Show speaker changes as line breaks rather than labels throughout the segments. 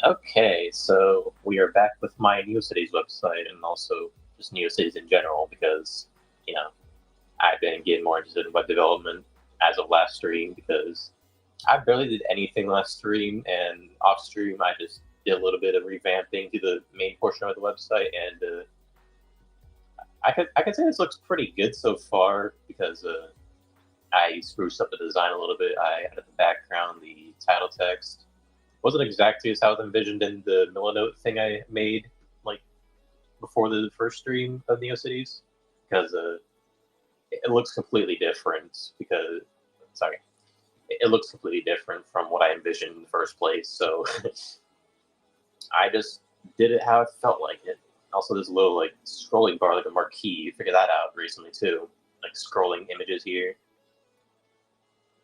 Okay, so we are back with my NeoCities website and also just NeoCities in general because, you know, I've been getting more interested in web development as of last stream because I barely did anything last stream, and off stream I just did a little bit of revamping to the main portion of the website, and I could say this looks pretty good so far because I spruced up the design a little bit. I added the background, the title text. Wasn't exactly as how it envisioned in the Millinote thing I made like before the first stream of NeoCities because it looks completely different because sorry, it looks completely different from what I envisioned in the first place. So I just did it how it felt like it. Also, there's a little like scrolling bar, like a marquee. Figured that out recently too, like scrolling images here.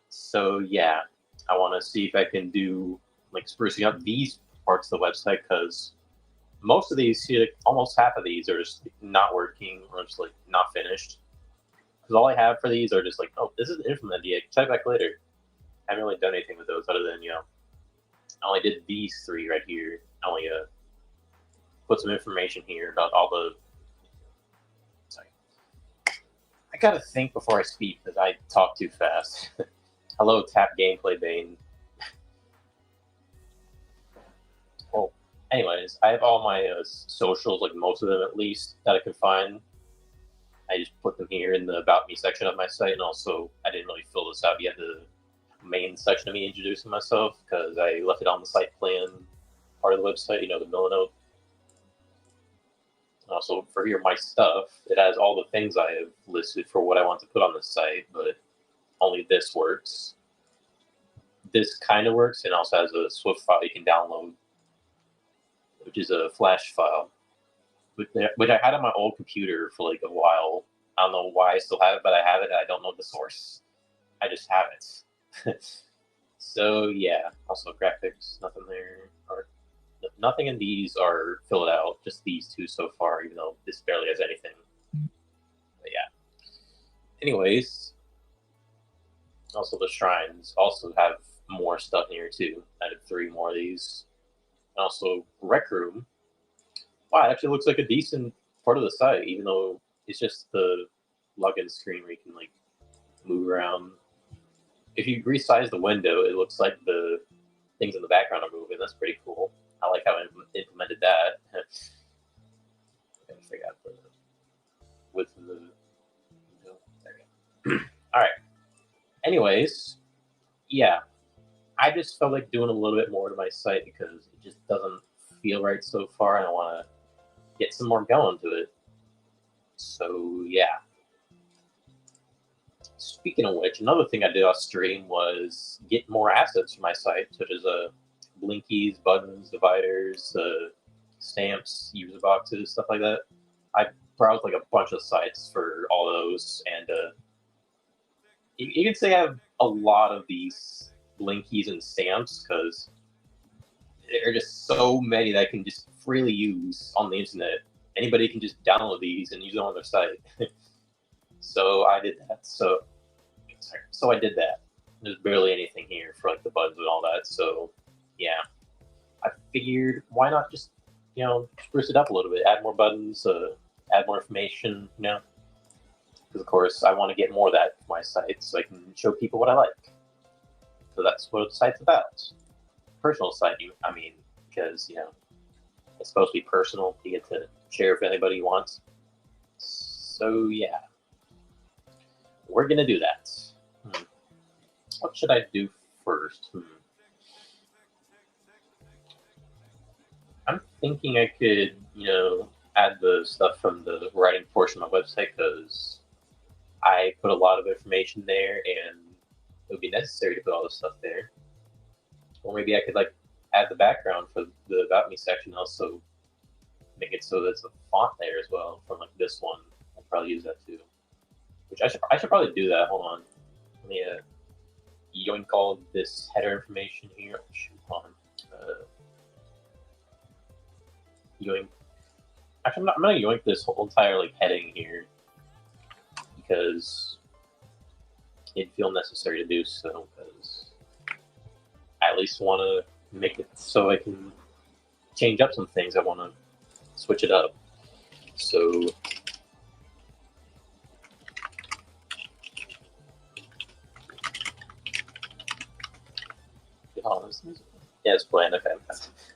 So yeah, I want to see if I can do like sprucing up these parts of the website because most of these, see, like, almost half of these are just not working or just like not finished. Because all I have for these are just like, oh, this isn't implemented yet. Check back later. I haven't really done anything with those other than I only did these three right here. I only put some information here about all the. Sorry, I gotta think before I speak because I talk too fast. Hello, Tap Gameplay Bane. Well, anyways, I have all my socials, like most of them at least, that I can find. I just put them here in the About Me section of my site, and also I didn't really fill this out yet, the main section of me introducing myself, because I left it on the site plan part of the website, the Millinote. Also, for here, my stuff, it has all the things I have listed for what I want to put on the site, but only this works. This kind of works, and also has a Swift file you can download, which is a Flash file, which I had on my old computer for like a while. I don't know why I still have it, but I have it, and I don't know the source. I just have it. So yeah, also graphics, nothing there. Or nothing in these are filled out, just these two so far, even though this barely has anything. But yeah. Anyways, also the shrines also have more stuff in here too. I added 3 more of these. And also Rec Room. Wow, it actually looks like a decent part of the site, even though it's just the login screen where you can like move around. If you resize the window, it looks like the things in the background are moving. That's pretty cool. I like how I implemented that. I gotta figure out the width of the window. There we go. All right. Anyways, yeah, I just felt like doing a little bit more to my site because it just doesn't feel right so far, and I want to get some more going to it. So yeah. Speaking of which, another thing I did off stream was get more assets for my site, such as blinkies, buttons, dividers, stamps, user boxes, stuff like that. I browsed like a bunch of sites for all those, and you can say I have a lot of these blinkies and stamps because there are just so many that I can just freely use on the internet. Anybody can just download these and use them on their site. So I did that. So I did that. There's barely anything here for like the buttons and all that. So yeah, I figured why not just spruce it up a little bit, add more buttons, add more information, because of course I want to get more of that for my site so I can show people what I like. So that's what the site's about. Personal site, I mean, because it's supposed to be personal. You get to share with anybody you want. So yeah, we're gonna do that. What should I do first? I'm thinking I could, add the stuff from the writing portion of my website because I put a lot of information there and it would be necessary to put all this stuff there. Or maybe I could like add the background for the About Me section, also make it so there's a font there as well from like this one. I'll probably use that too. Which I should probably do that. Hold on. Let me yoink all this header information here. Shoot, hold on. Yoink. Actually, I'm gonna yoink this whole entire like heading here because it'd feel necessary to do so. Because I at least want to make it so I can change up some things. I want to switch it up. So oh, yeah, it's playing. Okay,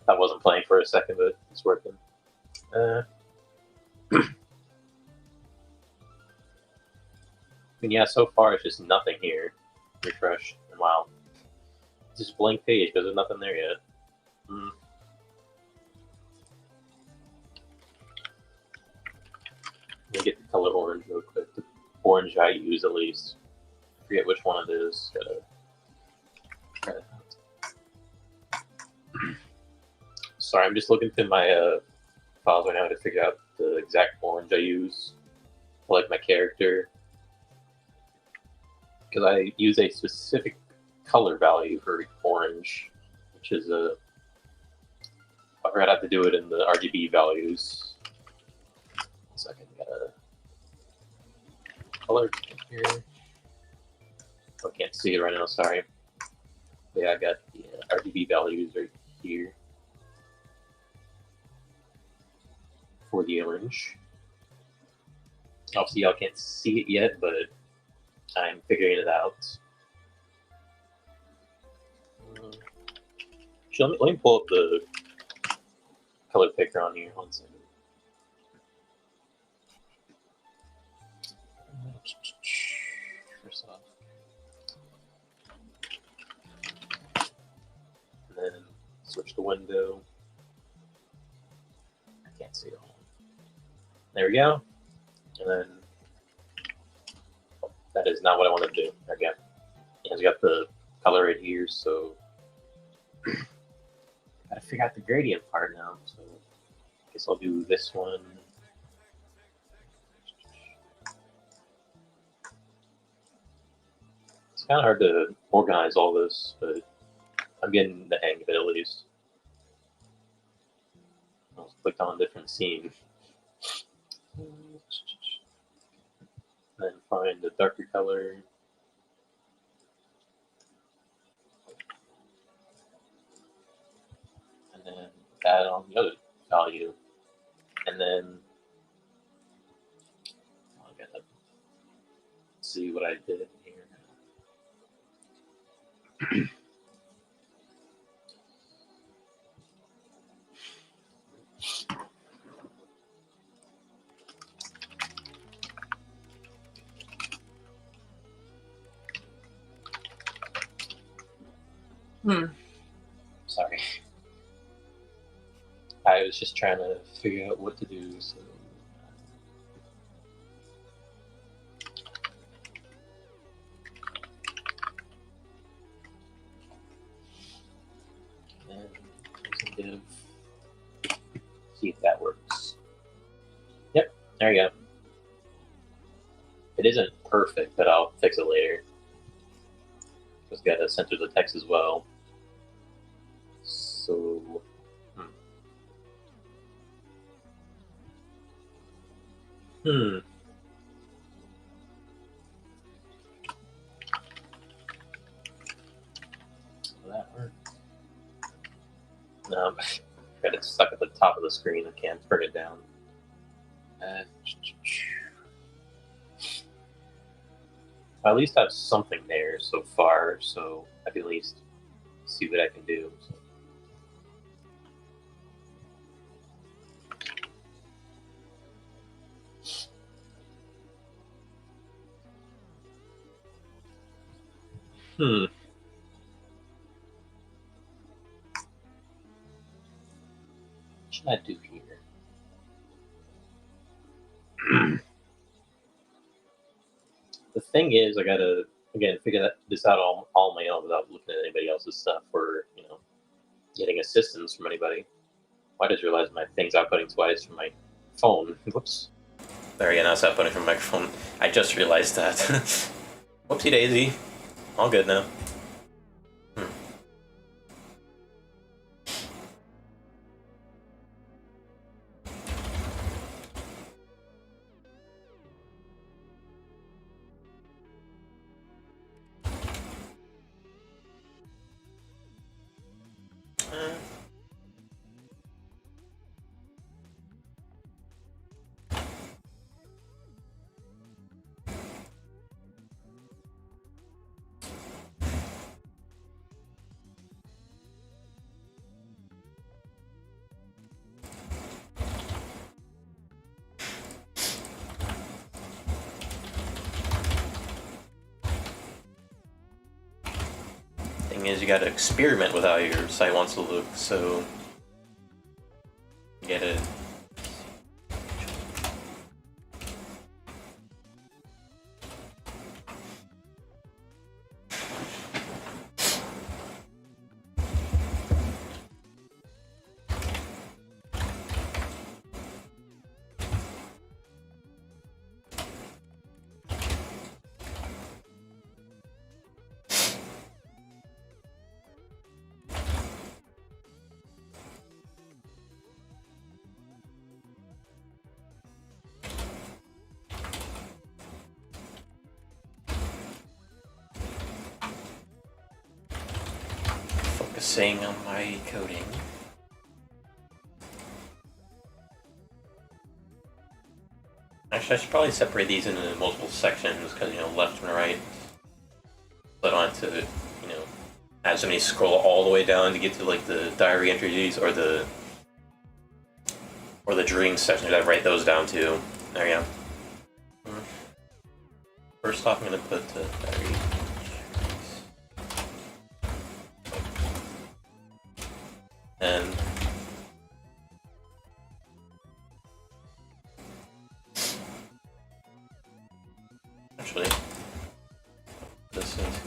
I wasn't playing for a second, but it's working. And yeah, so far it's just nothing here. Refresh, and wow, it's just a blank page because there's nothing there yet. Let me get the color orange real quick. The orange I use at least. I forget which one it is. Gotta try it out. Sorry, I'm just looking through my files right now to figure out the exact orange I use for like my character. Because I use a specific color value for orange, which is I forgot how to do it in the RGB values. 1 second, got a color here. Oh, I can't see it right now, sorry. But yeah, I got the RGB values right here for the orange. Obviously, y'all can't see it yet, but I'm figuring it out. Let me pull up the color picker on here. 1 second. First off. And then switch the window. I can't see it all. There we go. And then that is not what I want to do. Again, it's got the color right here, so gotta figure out the gradient part now. So I guess I'll do this one. It's kind of hard to organize all this, but I'm getting the hang of it at least. I'll click on a different scene. Then find the darker color. And then add on the other value. And then I gotta see what I did here. Sorry. I was just trying to figure out what to do, so. And div. See if that works. Yep, there you go. It isn't perfect, but I'll fix it later. Just gotta center the text as well. So, Will that work? No, got it stuck at the top of the screen. I can't bring it down. I at least have something there so far, so I can at least see what I can do. What should I do here? The thing is, I gotta again figure this out all on my own without looking at anybody else's stuff or getting assistance from anybody. I just realized my thing's outputting twice from my phone. Whoops. There again, I was outputting from my microphone. I just realized that. Whoopsie daisy. All good now. thing is, you gotta experiment with how your site wants to look, so you gotta focusing on my coding. Actually, I should probably separate these into multiple sections because, you know, left and right. So I don't have to, you know, have somebody scroll all the way down to get to like the diary entries or the dream section. I gotta write those down too. There we go. First off, I'm gonna put the diary. And actually, this into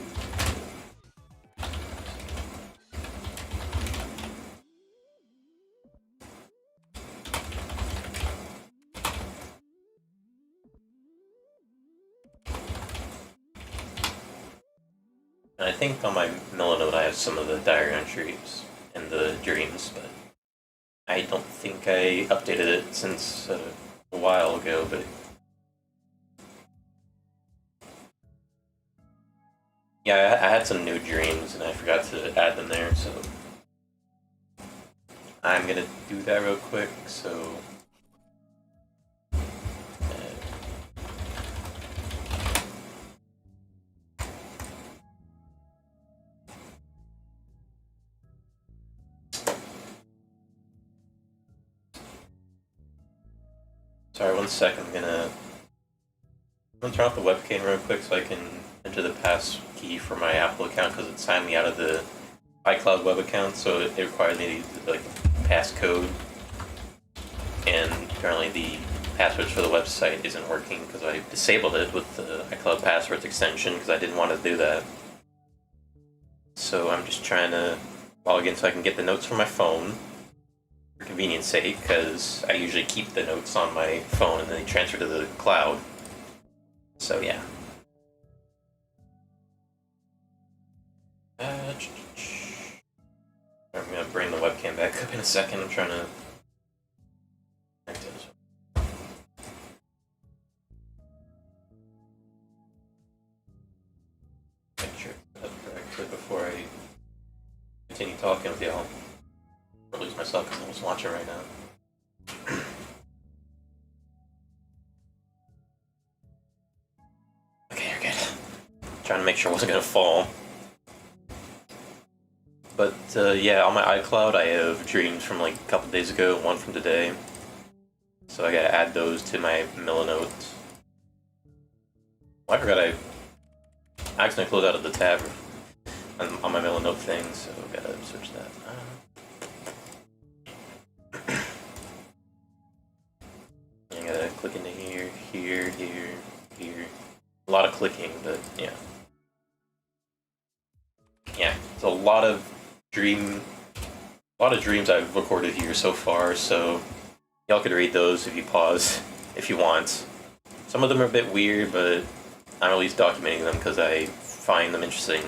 and I think on my Milanote I have some of the diary entries and the dreams, but I don't think I updated it since a while ago, but yeah, I had some new dreams and I forgot to add them there, so I'm gonna do that real quick, so sorry, 1 second, I'm gonna turn off the webcam real quick so I can enter the pass key for my Apple account because it signed me out of the iCloud web account, so it requires me to use like passcode, and currently the passwords for the website isn't working because I disabled it with the iCloud passwords extension because I didn't want to do that. So I'm just trying to log in so I can get the notes from my phone for convenience sake, because I usually keep the notes on my phone and then they transfer to the cloud. So yeah. I'm gonna bring the webcam back up in a second. I'm trying to. Make sure it's up correctly before I continue talking with y'all. Or lose myself because I'm just watching right now. Okay, you're good. Trying to make sure I wasn't gonna fall. But yeah, on my iCloud I have dreams from like a couple days ago, one from today. So I gotta add those to my Milanote. Well, I forgot I accidentally closed out of the tab on my Milanote thing, so I gotta switch that. I gotta click into here, here, here, here. A lot of clicking, but yeah. Yeah, it's a lot of dreams I've recorded here so far, so y'all could read those if you pause, if you want. Some of them are a bit weird, but I'm at least documenting them because I find them interesting.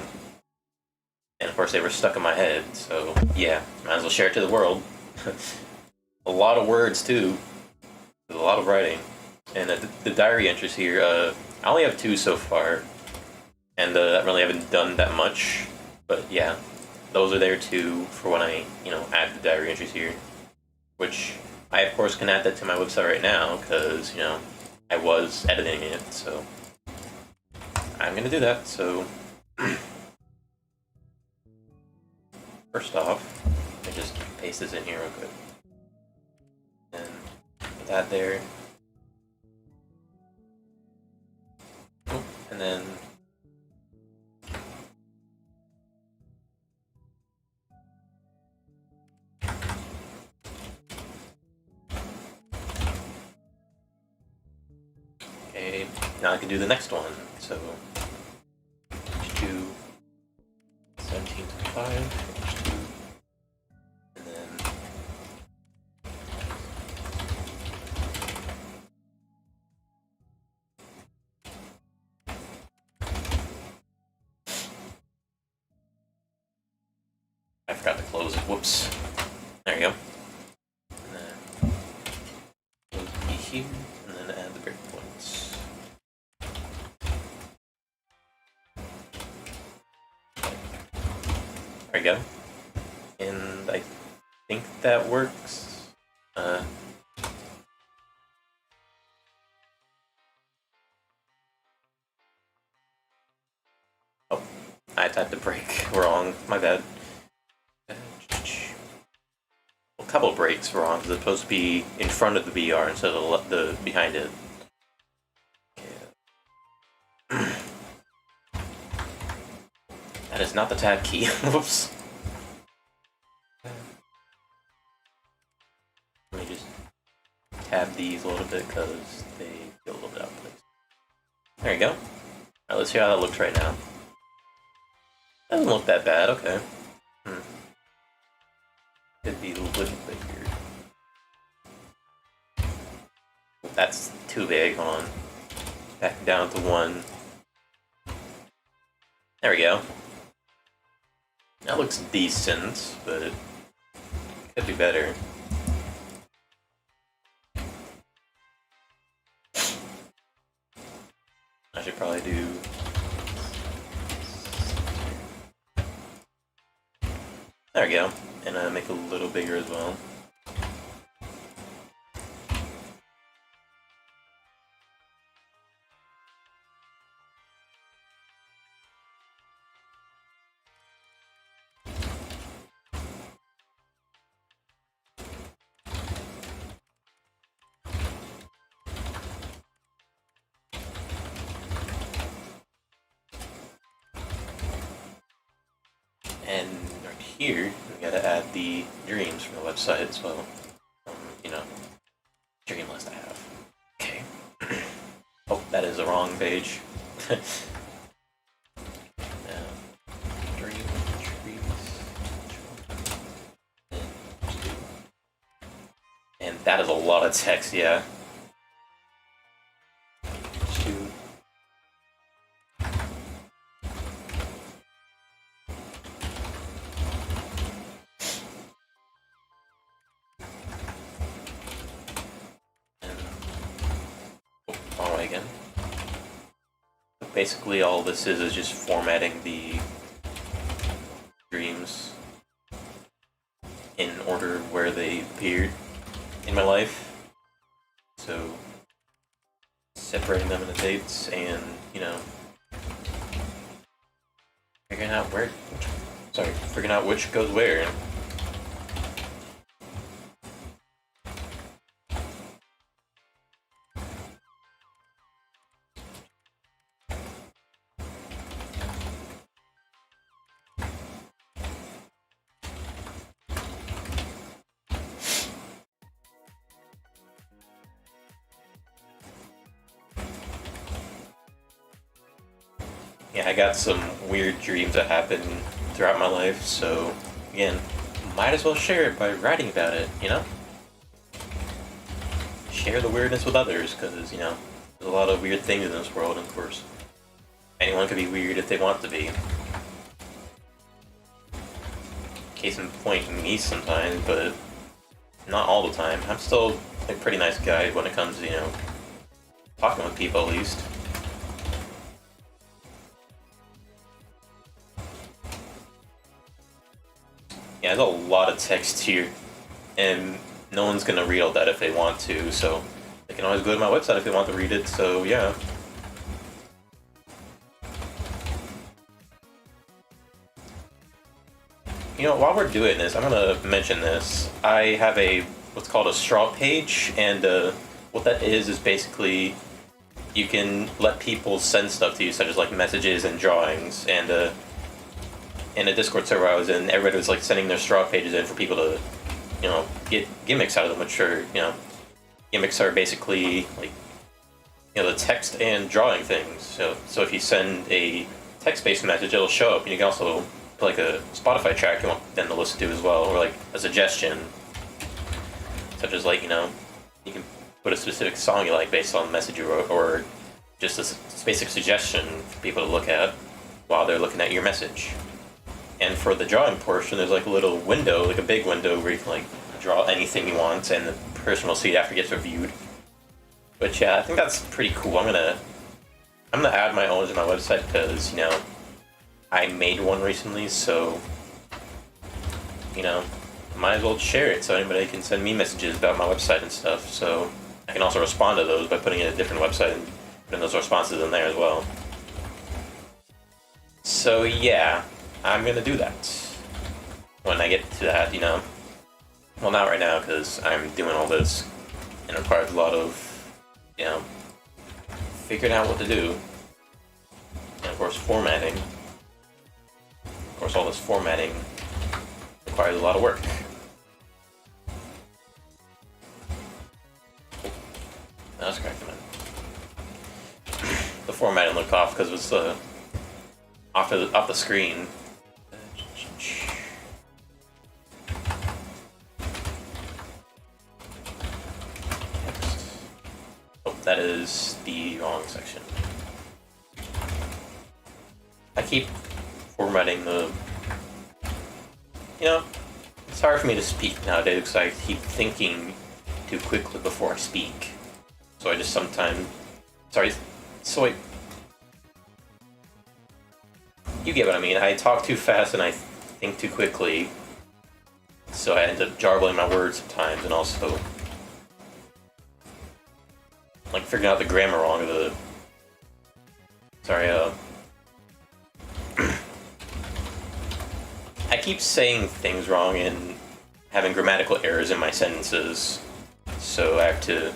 And of course they were stuck in my head, so yeah, might as well share it to the world. A lot of words too, a lot of writing. And the diary entries here, I only have 2 so far, and I really haven't done that much, but yeah. Those are there too for when I, you know, add the diary entries here, which I of course can add that to my website right now because, you know, I was editing it, so I'm gonna do that. So first off, I just paste this in here real quick, and put that there, and then now I can do the next one. So H2 1725 H2, and then I forgot to close it. Whoops. There you go. And then close B here, and then add the breakpoints. There we go. And I think that works. Oh, I typed the break wrong. My bad. A couple breaks wrong, because it's supposed to be in front of the BR instead of the behind it. Okay. That is not the tab key. Whoops. Let me just tab these a little bit because they feel a little bit out of place. There you go. Alright, let's see how that looks right now. Doesn't look that bad, okay. Could be a little bigger. That's too big, hold on. Back down to 1. There we go. That looks decent, but it could be better. I should probably do... There we go. And make it a little bigger as well. And right here, we gotta add the dreams from the website as well. You know, dream list I have. Okay. Oh, that is the wrong page. Dream trees. And that is a lot of text, yeah. Again. Basically all this is just formatting the dreams in order where they appeared in my life. So separating them into dates and, you know, figuring out which goes where. Yeah, I got some weird dreams that happened throughout my life, so again, might as well share it by writing about it, you know? Share the weirdness with others, because, you know, there's a lot of weird things in this world, and of course, anyone can be weird if they want to be. Case in point, me sometimes, but not all the time. I'm still a pretty nice guy when it comes to, you know, talking with people at least. Yeah, there's a lot of text here, and no one's gonna read all that if they want to, so they can always go to my website if they want to read it, so yeah. You know, while we're doing this, I'm gonna mention this. I have what's called a straw page, and what that is basically you can let people send stuff to you, such as like messages and drawings, and in a Discord server I was in, everybody was like sending their straw pages in for people to, you know, get gimmicks out of them, which are, you know, gimmicks are basically like the text and drawing things. So if you send a text-based message, it'll show up, and you can also put like a Spotify track you want them to listen to as well, or like a suggestion, such as like, you can put a specific song you like based on the message you wrote, or just a basic suggestion for people to look at while they're looking at your message. And for the drawing portion, there's like a little window, like a big window where you can like draw anything you want, and the person will see it after it gets reviewed. But yeah, I think that's pretty cool. I'm gonna add my own to my website because I made one recently, so might as well share it so anybody can send me messages about my website and stuff. So I can also respond to those by putting in a different website and putting those responses in there as well. So yeah, I'm gonna do that when I get to that. Well, not right now because I'm doing all this and it requires a lot of figuring out what to do, and of course formatting. Of course, all this formatting requires a lot of work. That was correct, man. The formatting looked off because it was off the screen. Oh, that is the wrong section. I keep formatting the. It's hard for me to speak nowadays because I keep thinking too quickly before I speak. So I just sometimes. You get what I mean. I talk too fast and I think too quickly. So I end up jarbling my words sometimes, and also like figuring out the grammar wrong of the. I keep saying things wrong and having grammatical errors in my sentences, so I have to,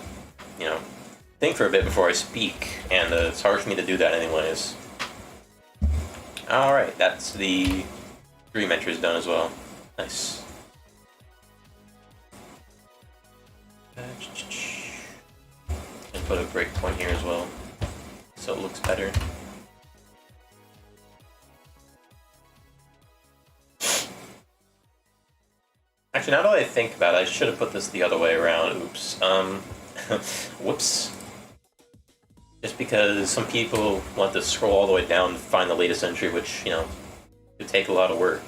think for a bit before I speak, and it's hard for me to do that anyways. Alright, that's the dream entries done as well. Nice. And put a breakpoint here as well, so it looks better. Actually, now that I think about it, I should have put this the other way around. Oops. Whoops. Just because some people want to scroll all the way down to find the latest entry, which, could take a lot of work.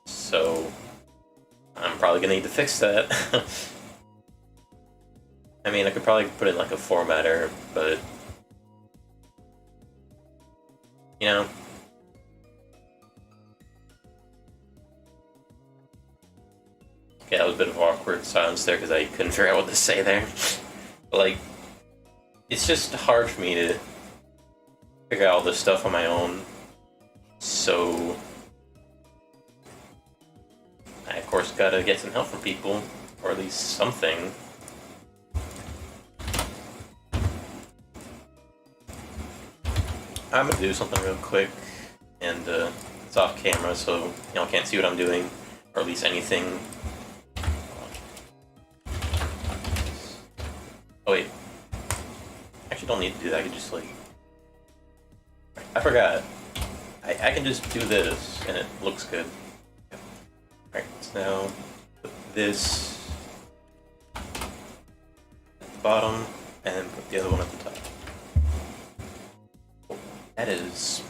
So, I'm probably gonna need to fix that. I mean, I could probably put in like a formatter, but Okay, that was a bit of awkward silence there because I couldn't figure out what to say there. But like, it's just hard for me to figure out all this stuff on my own. So I of course gotta get some help from people, or at least something. I'm gonna do something real quick, and it's off camera, so y'all can't see what I'm doing, or at least anything. Oh wait, actually don't need to do that. I can just I forgot. I can just do this, and it looks good. Alright, so now put this at the bottom, and put the other one at the top. That is...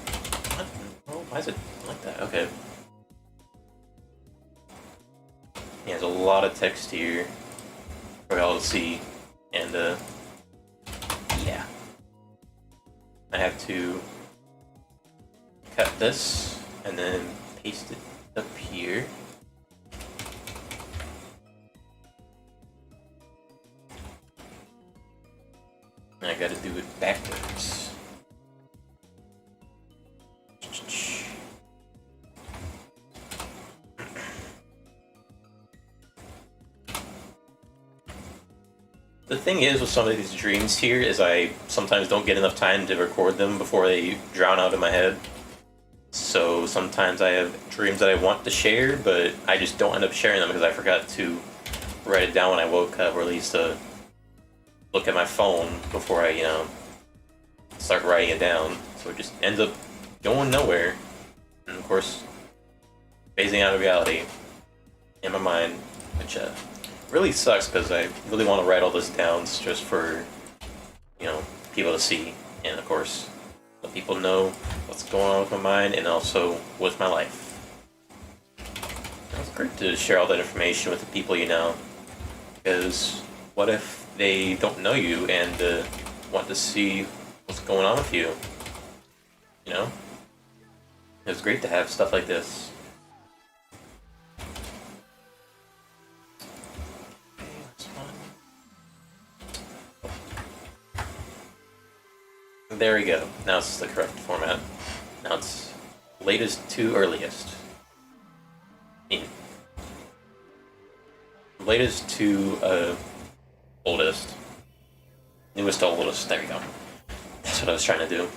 Oh, why is it like that? Okay. Yeah, there's a lot of text here for y'all to see, and yeah. I have to cut this and then paste it up here. And I gotta do it backwards. The thing is with some of these dreams here is I sometimes don't get enough time to record them before they drown out in my head. So sometimes I have dreams that I want to share, but I just don't end up sharing them because I forgot to write it down when I woke up, or at least look at my phone before I, start writing it down, so it just ends up going nowhere. And of course, phasing out of reality in my mind, which really sucks because I really want to write all this down just for, you know, people to see, and of course, let people know what's going on with my mind and also with my life. It's great to share all that information with the people you know, because what if they don't know you and want to see what's going on with you? You know? It's great to have stuff like this. There we go. Now it's the correct format. Now it's latest to earliest. Latest to oldest. Newest to oldest. There we go. That's what I was trying to do.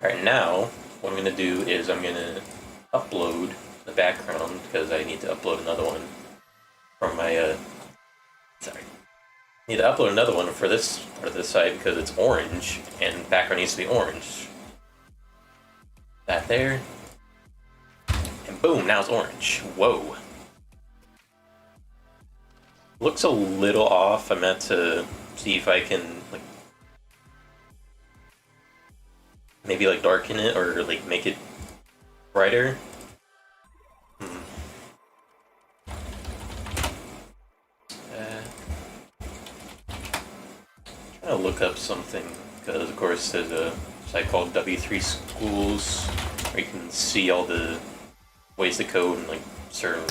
Alright, now what I'm going to do is I'm going to upload the background because I need to upload another one from my, sorry. I need to upload another one for this part of the site because it's orange and the background needs to be orange. That there. And boom, now it's orange. Whoa. Looks a little off. I meant to see if I can, like, maybe like darken it or like make it brighter. Trying to look up something because of course there's a site called W3 Schools where you can see all the ways to code and like certain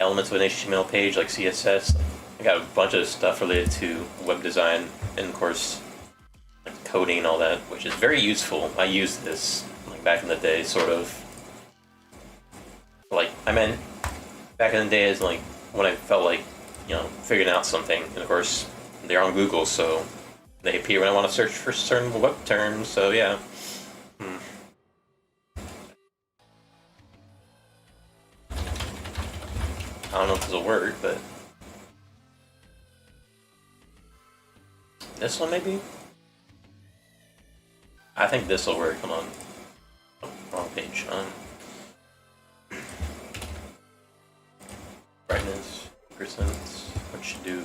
elements of an HTML page like CSS. I got a bunch of stuff related to web design and of course like coding and all that, which is very useful. I used this like back in the day, sort of. Like I meant back in the day as like when I felt like, you know, figuring out something. And of course they're on Google, so they appear when I want to search for certain web terms. So yeah. I don't know if this will work, but this one maybe? I think this will work. Come on. Oh, wrong page. Brightness, percent. What should do?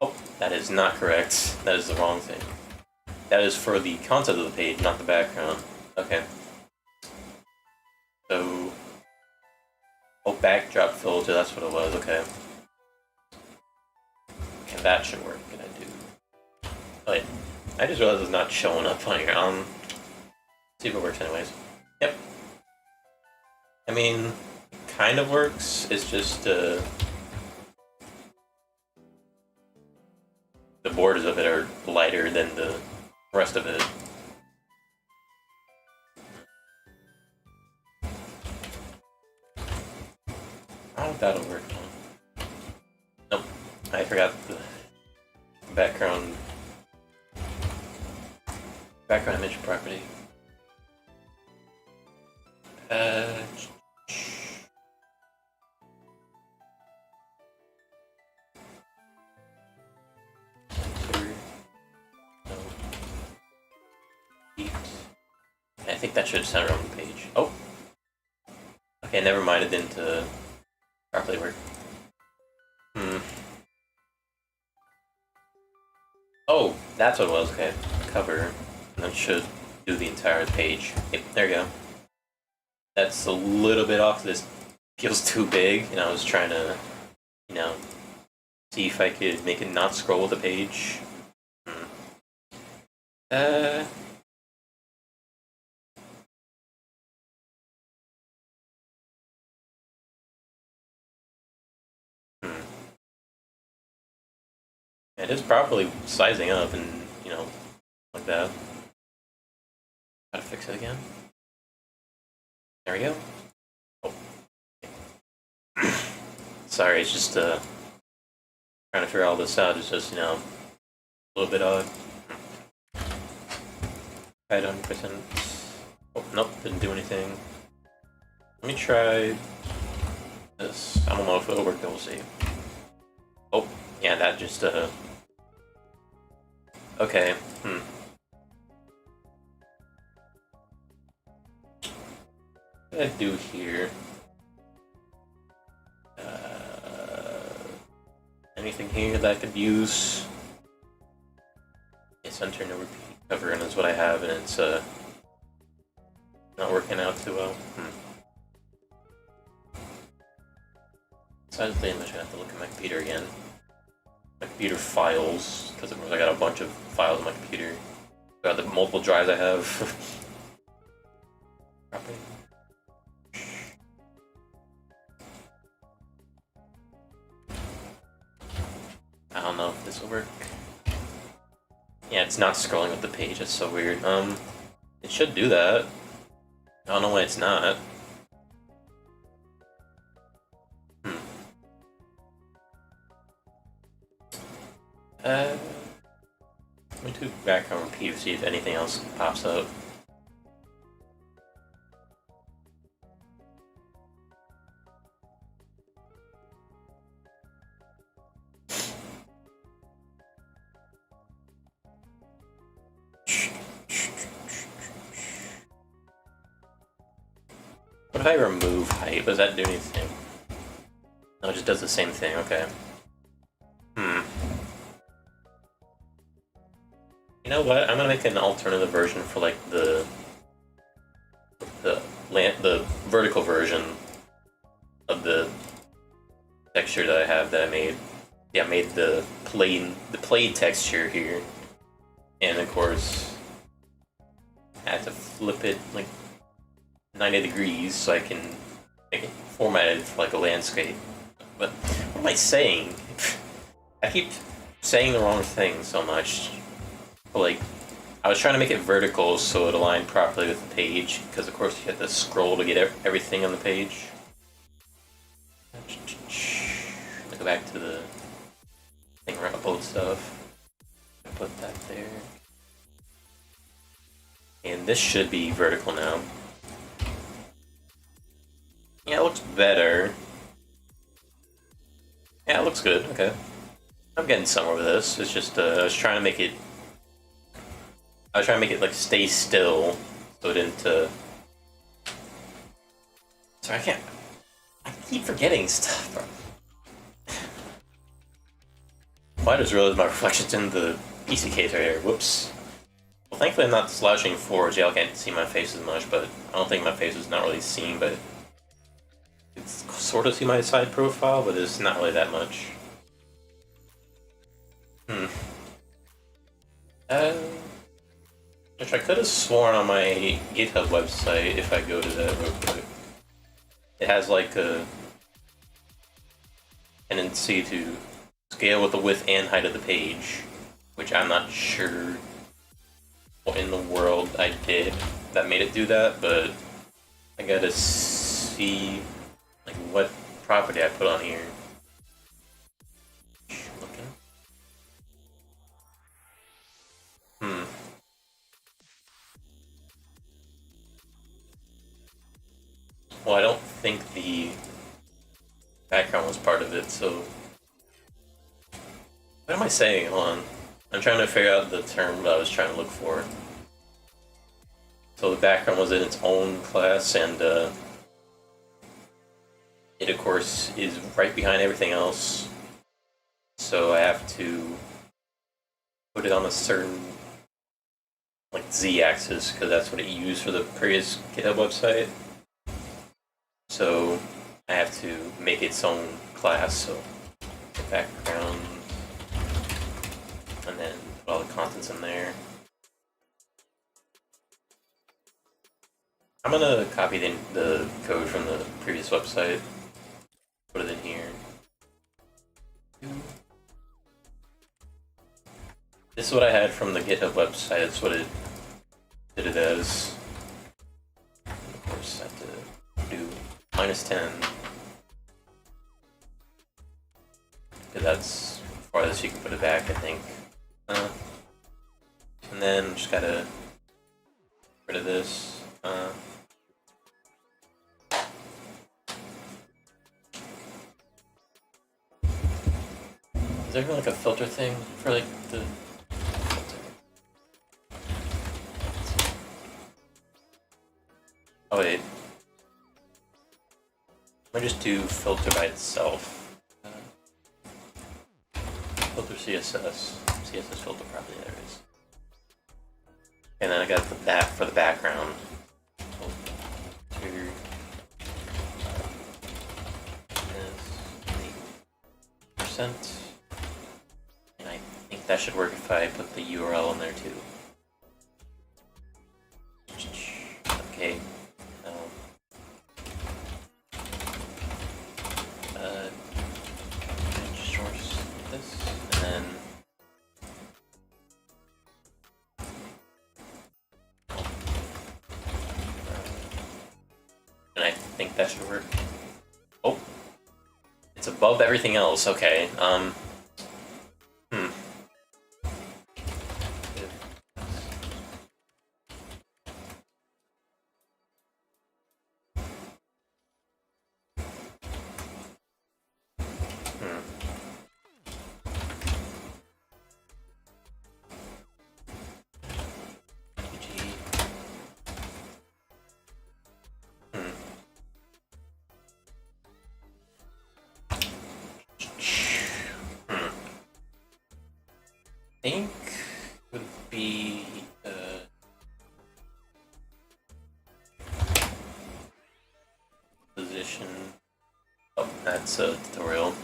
Oh, that is not correct. That is the wrong thing. That is for the content of the page, not the background. Okay. So, oh, backdrop filter. That's what it was. Okay. And that should work. Can I do? Oh yeah. I just realized it's not showing up on here. See if it works anyways. Yep. I mean, kind of works. It's just the borders of it are lighter than the rest of it. I don't know if that'll work. Nope. I forgot the background image property. I think that should center on the page. Oh! Okay, never mind, it didn't properly work. Oh, that's what it was, okay. Cover, and that should do the entire page. Yep, there you go. That's a little bit off, this feels too big, and I was trying to, you know, see if I could make it not scroll the page. It is properly sizing up and, you know, like that. Gotta fix it again. There we go. Oh. Sorry, it's just trying to figure all this out. It's just, you know, a little bit odd. Right, 100%. Oh, nope, didn't do anything. Let me try this. I don't know if it'll work, we'll see. Oh, Yeah, that just, okay, What do I do here? Anything here that I could use? Yes, enter no repeat cover, and that's what I have, and it's, not working out too well. Besides the image, I have to look at my computer again. My computer files, because of course I got a bunch of files on my computer. Got the multiple drives I have. I don't know if this will work. Yeah, it's not scrolling with the page, that's so weird. It should do that. I don't know why it's not. Let me do background repeat to see if anything else pops up. What if I remove height? Does that do anything? No, it just does the same thing, okay. You know what? I'm gonna make an alternative version for like the vertical version of the texture that I have that I made. Yeah, I made the plane texture here, and of course I had to flip it like 90 degrees so I can make it formatted for like a landscape. But what am I saying? I keep saying the wrong thing so much. But like, I was trying to make it vertical so it aligned properly with the page, because of course you have to scroll to get everything on the page. Go back to the thing where I upload stuff. Put that there. And this should be vertical now. Yeah, it looks better. Yeah, it looks good, okay. I'm getting somewhere with this. It's just, I was trying to make it like stay still, so it didn't, Sorry, I keep forgetting stuff, bro. Well, I just realized my reflection's in the PC case right here, whoops. Well, thankfully I'm not slouching forward, y'all can't see my face as much, but I don't think my face is not really seen, but it's sort of see my side profile, but it's not really that much. Which I could have sworn on my GitHub website, if I go to that real quick, it has like a tendency to scale with the width and height of the page, which I'm not sure what in the world I did that made it do that, but I gotta see like what property I put on here. Well, I don't think the background was part of it, so... What am I saying? Hold on. I'm trying to figure out the term that I was trying to look for. So the background was in its own class, and it of course is right behind everything else. So I have to put it on a certain like z-axis, because that's what it used for the previous GitHub website. So I have to make its own class, so background, and then put all the contents in there. I'm gonna copy the code from the previous website, put it in here. This is what I had from the GitHub website, that's what it did it as. Of course, I have to do -10. Because that's farthest you can put it back, I think. And then just gotta get rid of this.
Is there like a filter thing for like the filter? Oh wait. I just do filter by itself. Filter CSS. CSS filter property, there it is. And then I got that for the background. Percent. And I think that should work if I put the URL in there too. Okay. Source this, and then and I think that should work. Oh, it's above everything else. Okay. I think would be position. Oh, that's a tutorial.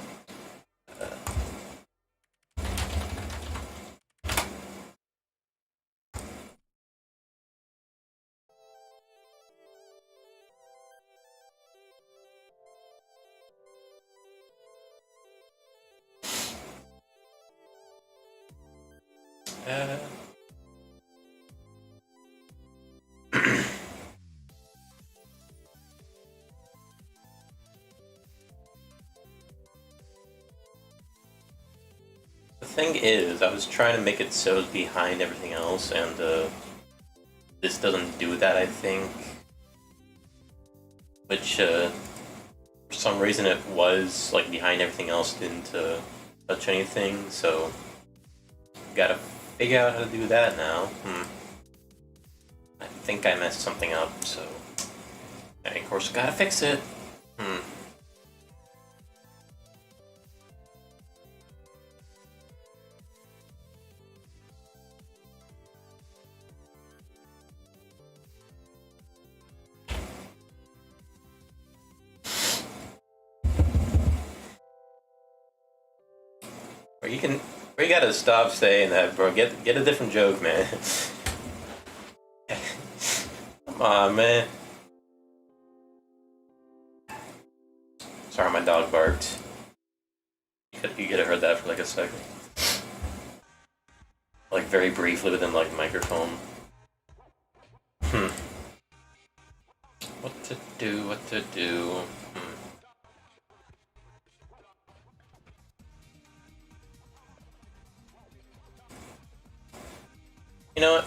The thing is, I was trying to make it so it's behind everything else, and this doesn't do that, I think. Which, for some reason, it was like behind everything else, didn't touch anything. So, gotta figure out how to do that now. I think I messed something up, so I of course gotta fix it. You gotta stop saying that, bro. Get a different joke, man. Come on, man. Sorry, my dog barked. You could have heard that for like a second. Like very briefly within like the microphone. What to do? You know what?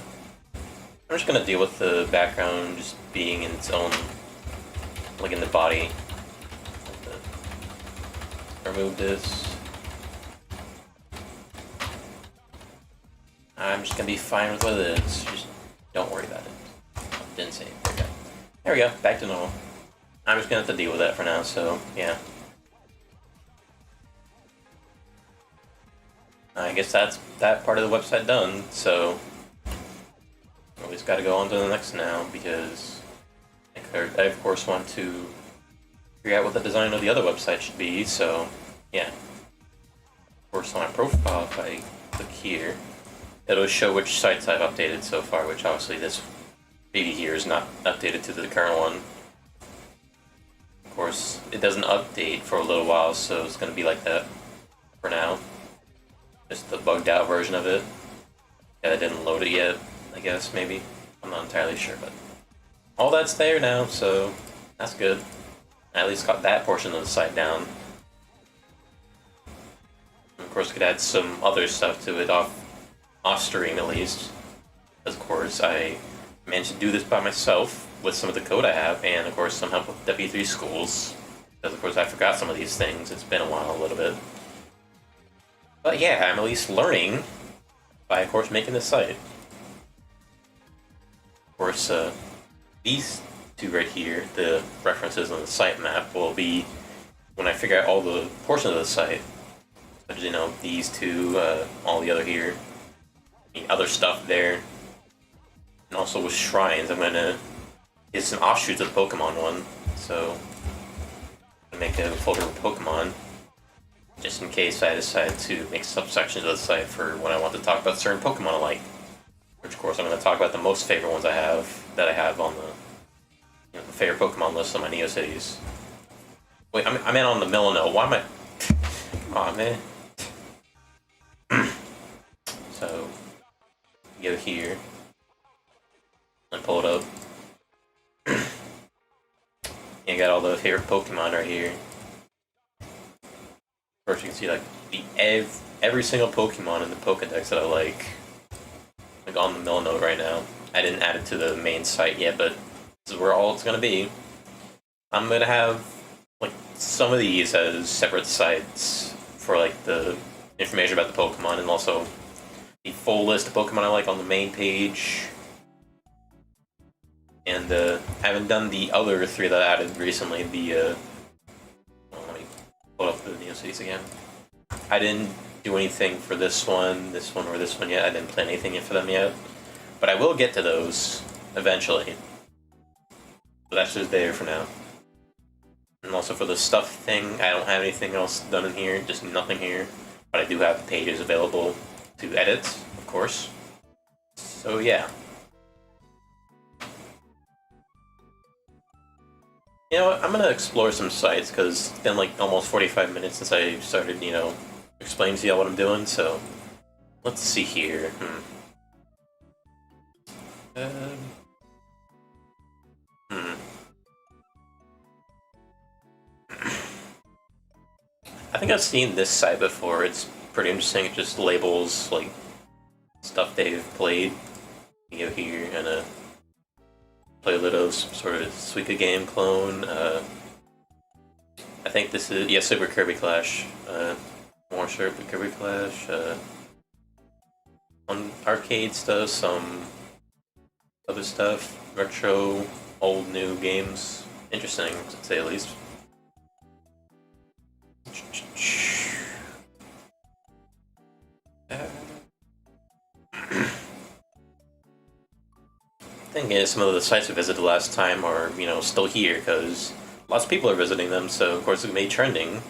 I'm just gonna deal with the background just being in its own, like in the body. Remove this. I'm just gonna be fine with what it is. Just don't worry about it. Didn't say it. There we go. Back to normal. I'm just gonna have to deal with that for now, so yeah. I guess that's that part of the website done, so we just gotta go on to the next now, because I of course want to figure out what the design of the other website should be, so yeah. Of course on my profile, if I click here, it'll show which sites I've updated so far, which obviously this baby here is not updated to the current one. Of course, it doesn't update for a little while, so it's going to be like that for now. Just the bugged out version of it. Yeah, I didn't load it yet, I guess, maybe. I'm not entirely sure, but all that's there now, so that's good. I at least got that portion of the site down. And of course, I could add some other stuff to it off stream at least. Of course, I managed to do this by myself with some of the code I have, and of course some help with W3 schools. Because of course I forgot some of these things. It's been a while, a little bit. But yeah, I'm at least learning by, of course, making this site. Of course, these two right here, the references on the site map, will be when I figure out all the portions of the site. Such as, you know, these two, all the other here, the other stuff there. And also with shrines, I'm gonna get some offshoots of the Pokemon one. So, I'm gonna make a folder of Pokemon, just in case I decide to make subsections of the site for when I want to talk about certain Pokemon I like. Which, of course, I'm going to talk about the most favorite ones I have on the, you know, the favorite Pokemon list on my NeoCities. Wait, I meant on the Milano. Why am I? Come on, man. So, go here and pull it up. You got all the favorite Pokemon right here. First, you can see like every single Pokemon in the Pokedex that I like on the mill note right now. I didn't add it to the main site yet, but this is where all it's gonna be. I'm gonna have like some of these as separate sites for like the information about the Pokemon, and also the full list of Pokemon I like on the main page. And I haven't done the other three that I added recently. Let me pull up the NeoCities again. I didn't do anything for this one, or this one yet. I didn't plan anything in for them yet. But I will get to those eventually. But that's just there for now. And also for the stuff thing, I don't have anything else done in here, just nothing here. But I do have pages available to edit, of course. So yeah. You know what, I'm gonna explore some sites, because it's been like almost 45 minutes since I started, you know, explaining to y'all what I'm doing, so let's see here. I think I've seen this site before. It's pretty interesting. It just labels like stuff they've played. You go here and play a little sort of Suika game clone. I think this is Super Kirby Clash. More Super Kirby Clash. On arcade stuff, some other stuff, retro, old, new games. Interesting, to say the least. Thing is, some of the sites we visited last time are, you know, still here because lots of people are visiting them. So of course it made trending,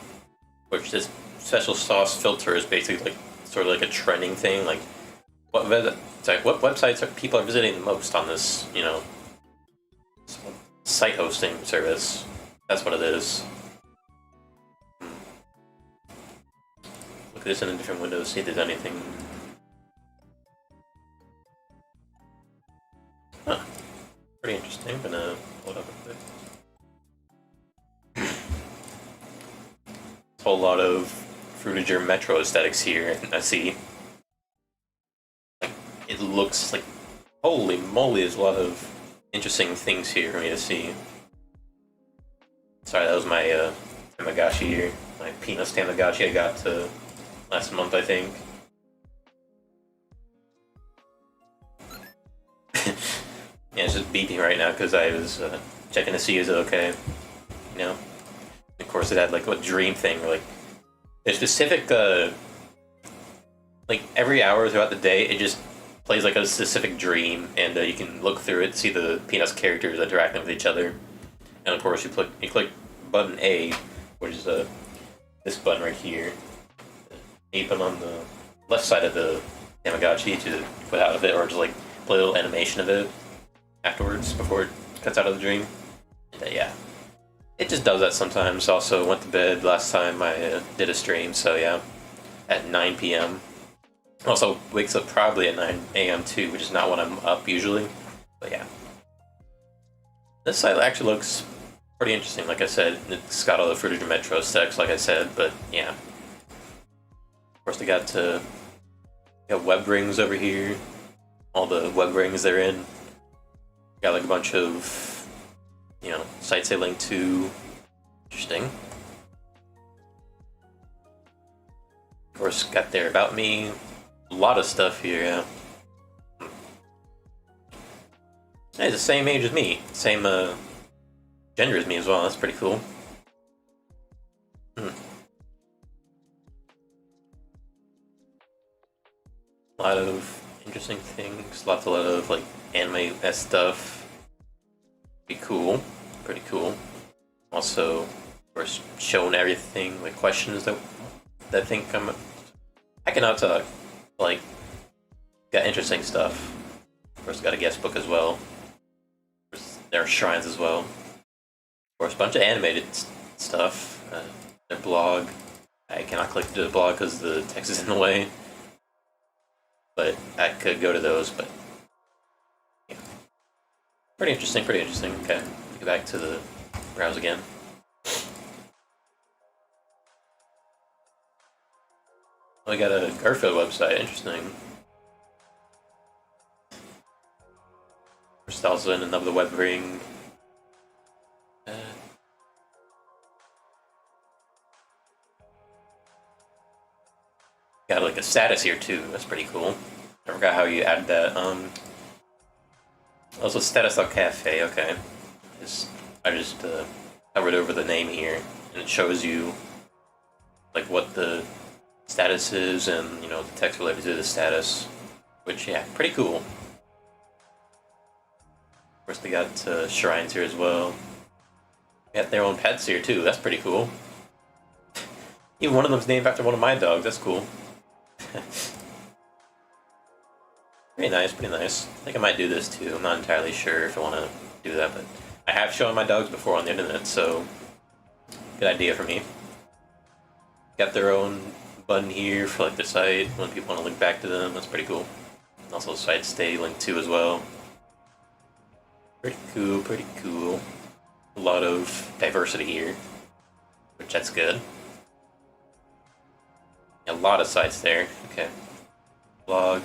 which this special sauce filter is basically like sort of like a trending thing. Like what websites are people visiting the most on this, you know, site hosting service? That's what it is. Look at this in a different window, see if there's anything. Huh. Pretty interesting. I'm gonna pull it up a bit. A whole lot of Fruitager Metro aesthetics here, I see. Like, it looks like, holy moly, there's a lot of interesting things here for me to see. Sorry, that was my Tamagotchi here. My Peanuts Tamagotchi I got last month, I think. Yeah, it's just beeping right now because I was checking to see is it okay. You know? Of course, it had like a dream thing, like a specific, like every hour throughout the day, it just plays like a specific dream, and you can look through it, see the Peanuts characters interacting with each other, and of course you click button A, which is this button right here, A button on the left side of the Tamagotchi to put out of it, or just like play a little animation of it afterwards before it cuts out of the dream. And, yeah. It just does that sometimes. Also went to bed last time I did a stream, so yeah, at 9 p.m. Also wakes up probably at 9 a.m. too, which is not when I'm up usually. But yeah. This site actually looks pretty interesting, like I said. It's got all the Fruitager Metro aesthetics, like I said, but yeah. Of course, they got web rings over here. All the web rings they're in. Got like a bunch of, you know, sites they link to. Interesting. course, got their About Me. A lot of stuff here, yeah. Hey, he's the same age as me. Same gender as me as well. That's pretty cool. A lot of interesting things. A lot of like anime stuff. Pretty cool. Pretty cool. Also, of course, showing everything, like questions that think I cannot talk. Like, got interesting stuff. Of course, got a guest book as well. Of course, there are shrines as well. Of course, a bunch of animated stuff. Their blog. I cannot click to the blog because the text is in the way. But I could go to those, but yeah. Pretty interesting, pretty interesting. Okay, get back to the browse again. We got a Garfield website, interesting. First also in another web ring. Got like a status here too, that's pretty cool. I forgot how you add that. Also status.cafe, okay. I just covered over the name here, and it shows you like what the status is and, you know, the text related to the status, which, yeah, pretty cool. Of course, they got shrines here as well. They got their own pets here too, that's pretty cool. Even one of them's named after one of my dogs, that's cool. Pretty nice, pretty nice. I think I might do this too. I'm not entirely sure if I want to do that, but I have shown my dogs before on the internet, so good idea for me. Got their own button here for like the site when people want to link back to them. That's pretty cool. And also sites stay linked to as well. Pretty cool, pretty cool. A lot of diversity here, which that's good. A lot of sites there. Okay. Blog.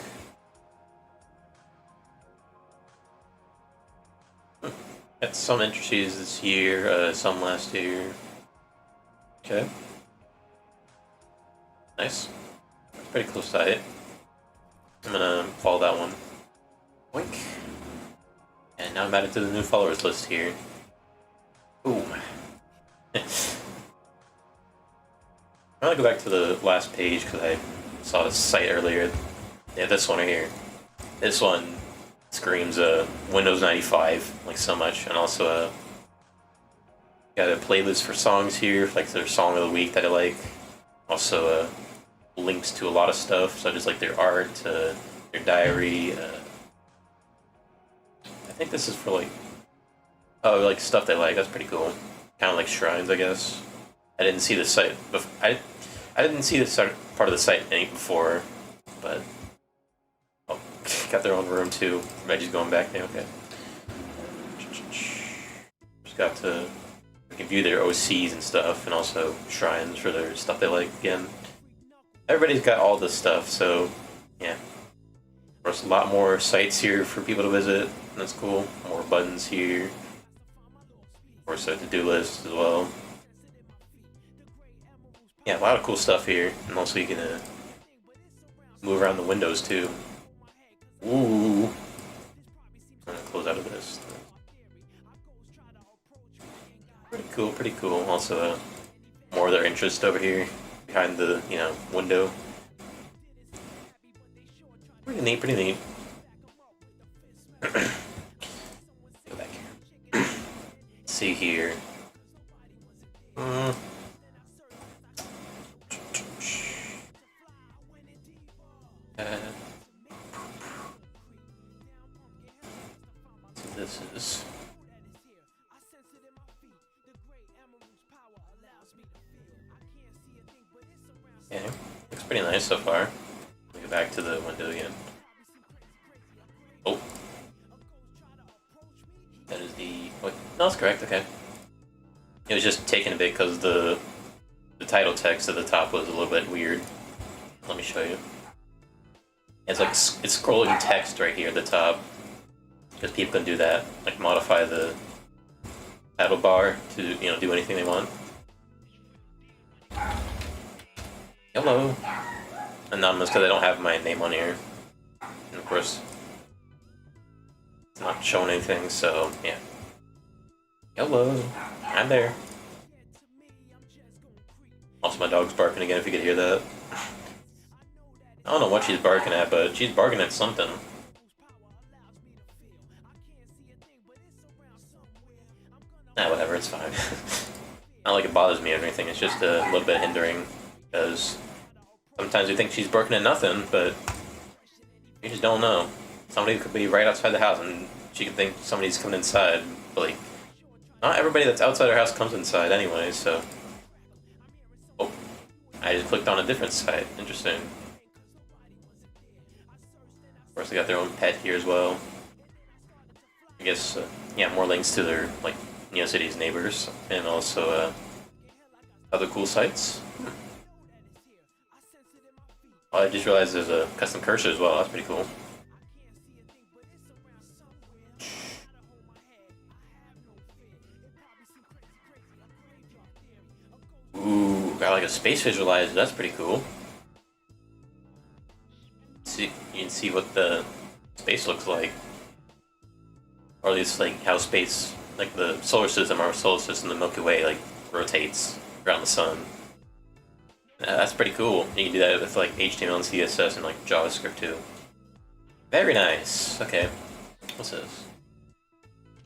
Got some entries this year, some last year. Okay. Nice. Pretty cool site. I'm gonna follow that one. Boink. And now I'm added to the new followers list here. Boom. I'm gonna go back to the last page because I saw this site earlier. Yeah, this one right here. This one screams Windows 95 like so much, and also got a playlist for songs here, like their song of the week that I like. Also links to a lot of stuff, such as like their art, their diary. I think this is for like like stuff they like. That's pretty cool. Kind of like shrines, I guess. I didn't see the site. I didn't see this part of the site any before, but oh, got their own room too. Reggie's going back there. Okay. Just got to we can view their OCs and stuff, and also shrines for their stuff they like. Again, everybody's got all this stuff, so yeah. There's a lot more sites here for people to visit. That's cool. More buttons here. Of course, a to-do list as well. Yeah, a lot of cool stuff here, and also you can move around the windows too. Ooh. I'm gonna close out of this. Pretty cool, pretty cool. Also, more of their interest over here behind the, you know, window. Pretty neat, pretty neat. Go back here. Let's see here. So this is. Okay, looks pretty nice so far. Let me go back to the window again. Oh. That is the... What? No, that's correct, okay. It was just taken a bit because the title text at the top was a little bit weird. Let me show you. It's like it's scrolling text right here at the top. Because people can do that, like modify the title bar to, you know, do anything they want. Hello. anonymous because I don't have my name on here. And of course, it's not showing anything, so yeah. Hello, I'm there. Also, my dog's barking again, if you could hear that. I don't know what she's barking at, but she's barking at something. Nah, whatever, it's fine. Not like it bothers me or anything, it's just a little bit hindering, because sometimes we think she's barking at nothing, but you just don't know. Somebody could be right outside the house and she could think somebody's coming inside, but like, not everybody that's outside our house comes inside anyway, so... Oh, I just clicked on a different site, interesting. Of course, they got their own pet here as well. I guess, yeah, more links to their, like, Neocities neighbors, and also, other cool sites. Oh, I just realized there's a custom cursor as well, that's pretty cool. Ooh, got like a space visualizer, that's pretty cool. See, you can see what the space looks like. Or at least like how space, like the solar system, our solar system, the Milky Way, like rotates around the sun. That's pretty cool. You can do that with like HTML and CSS and like JavaScript too. Very nice. Okay. What's this?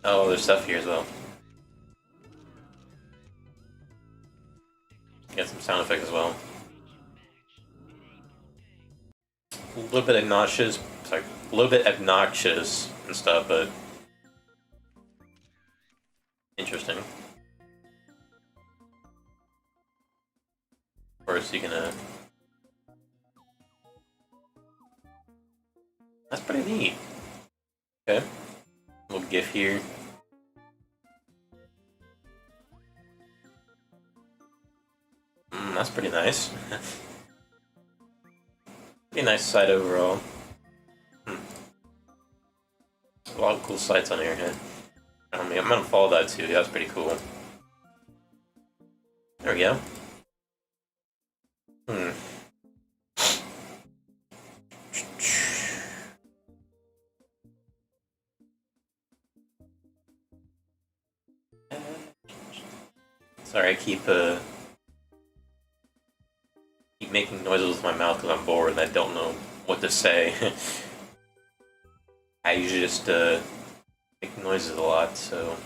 Oh, there's stuff here as well. Got some sound effects as well. A little bit obnoxious, sorry, a little bit obnoxious and stuff, but interesting. Of course, you can. That's pretty neat. Okay, little GIF here. That's pretty nice. Pretty nice site overall. A lot of cool sites on here. I mean, I'm gonna follow that too. That's pretty cool. There we go. Sorry, I keep making noises with my mouth because I'm bored and I don't know what to say. I usually just make noises a lot, so...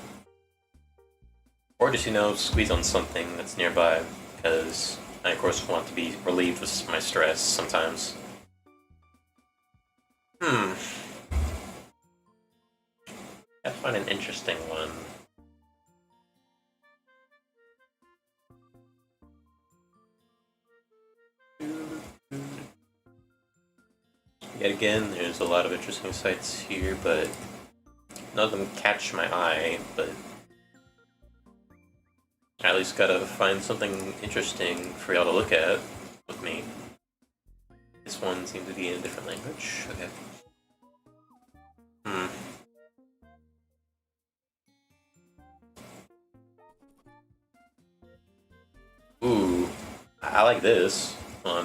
Or just, you know, squeeze on something that's nearby, because I, of course, want to be relieved with my stress sometimes. I find an interesting one. Yet again, there's a lot of interesting sites here, but none of them catch my eye, but I at least gotta find something interesting for y'all to look at with me. This one seems to be in a different language. Okay. Ooh, I like this. Hold on.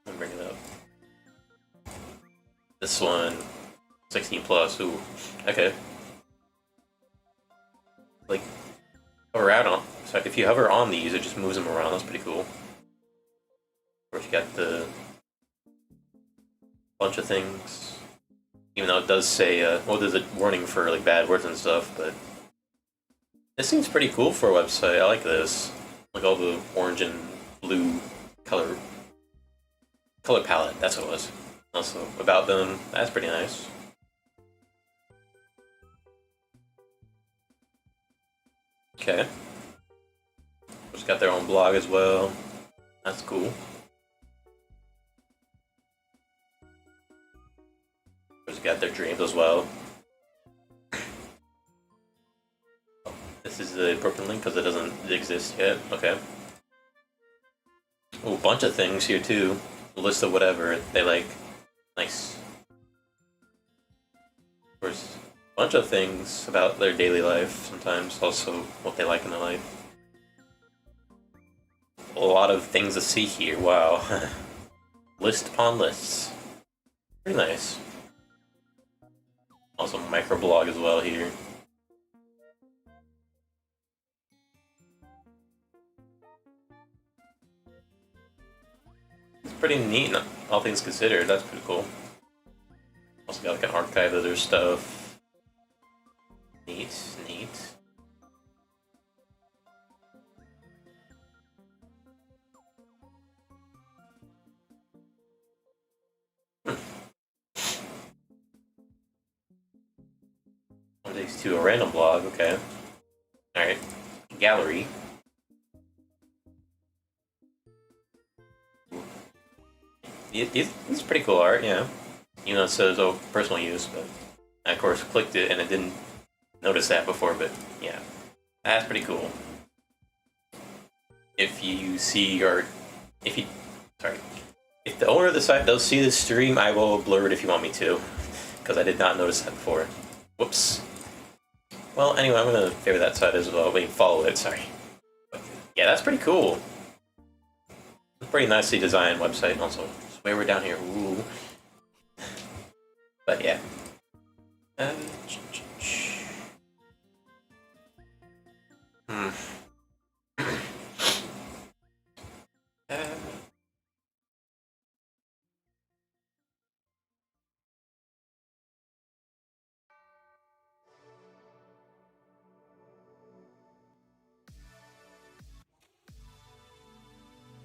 Let me bring it up. This one, 16 plus. Ooh, okay. Like, hover out on. So if you hover on these, it just moves them around. That's pretty cool. Of course, you got the bunch of things. Even though it does say, well, there's a warning for like bad words and stuff, but this seems pretty cool for a website. I like this. Like all the orange and blue color palette. That's what it was. Also, about them, that's pretty nice. Okay. Just got their own blog as well. That's cool. Just got their dreams as well. This is the broken link because it doesn't exist yet. Okay. Oh, a bunch of things here too. A list of whatever they like. Nice. Of course, a bunch of things about their daily life, sometimes also what they like in their life. A lot of things to see here, wow. List upon lists. Pretty nice. Also microblog as well here. It's pretty neat, all things considered. That's pretty cool. Also got like an archive of their stuff. Neat, neat. One takes to a random blog, okay. Alright. Gallery. It's pretty cool art, yeah. Even though it says, oh, personal use, but I, of course, clicked it and it didn't notice that before, but yeah. That's pretty cool. If you see, or if you, sorry, if the owner of the site does see this stream, I will blur it if you want me to, because I did not notice that before. Whoops. Well, anyway, I'm going to favor that site as well. Wait, follow it, sorry. Yeah, that's pretty cool. It's a pretty nicely designed website, also. It's way we're down here. Ooh. But yeah.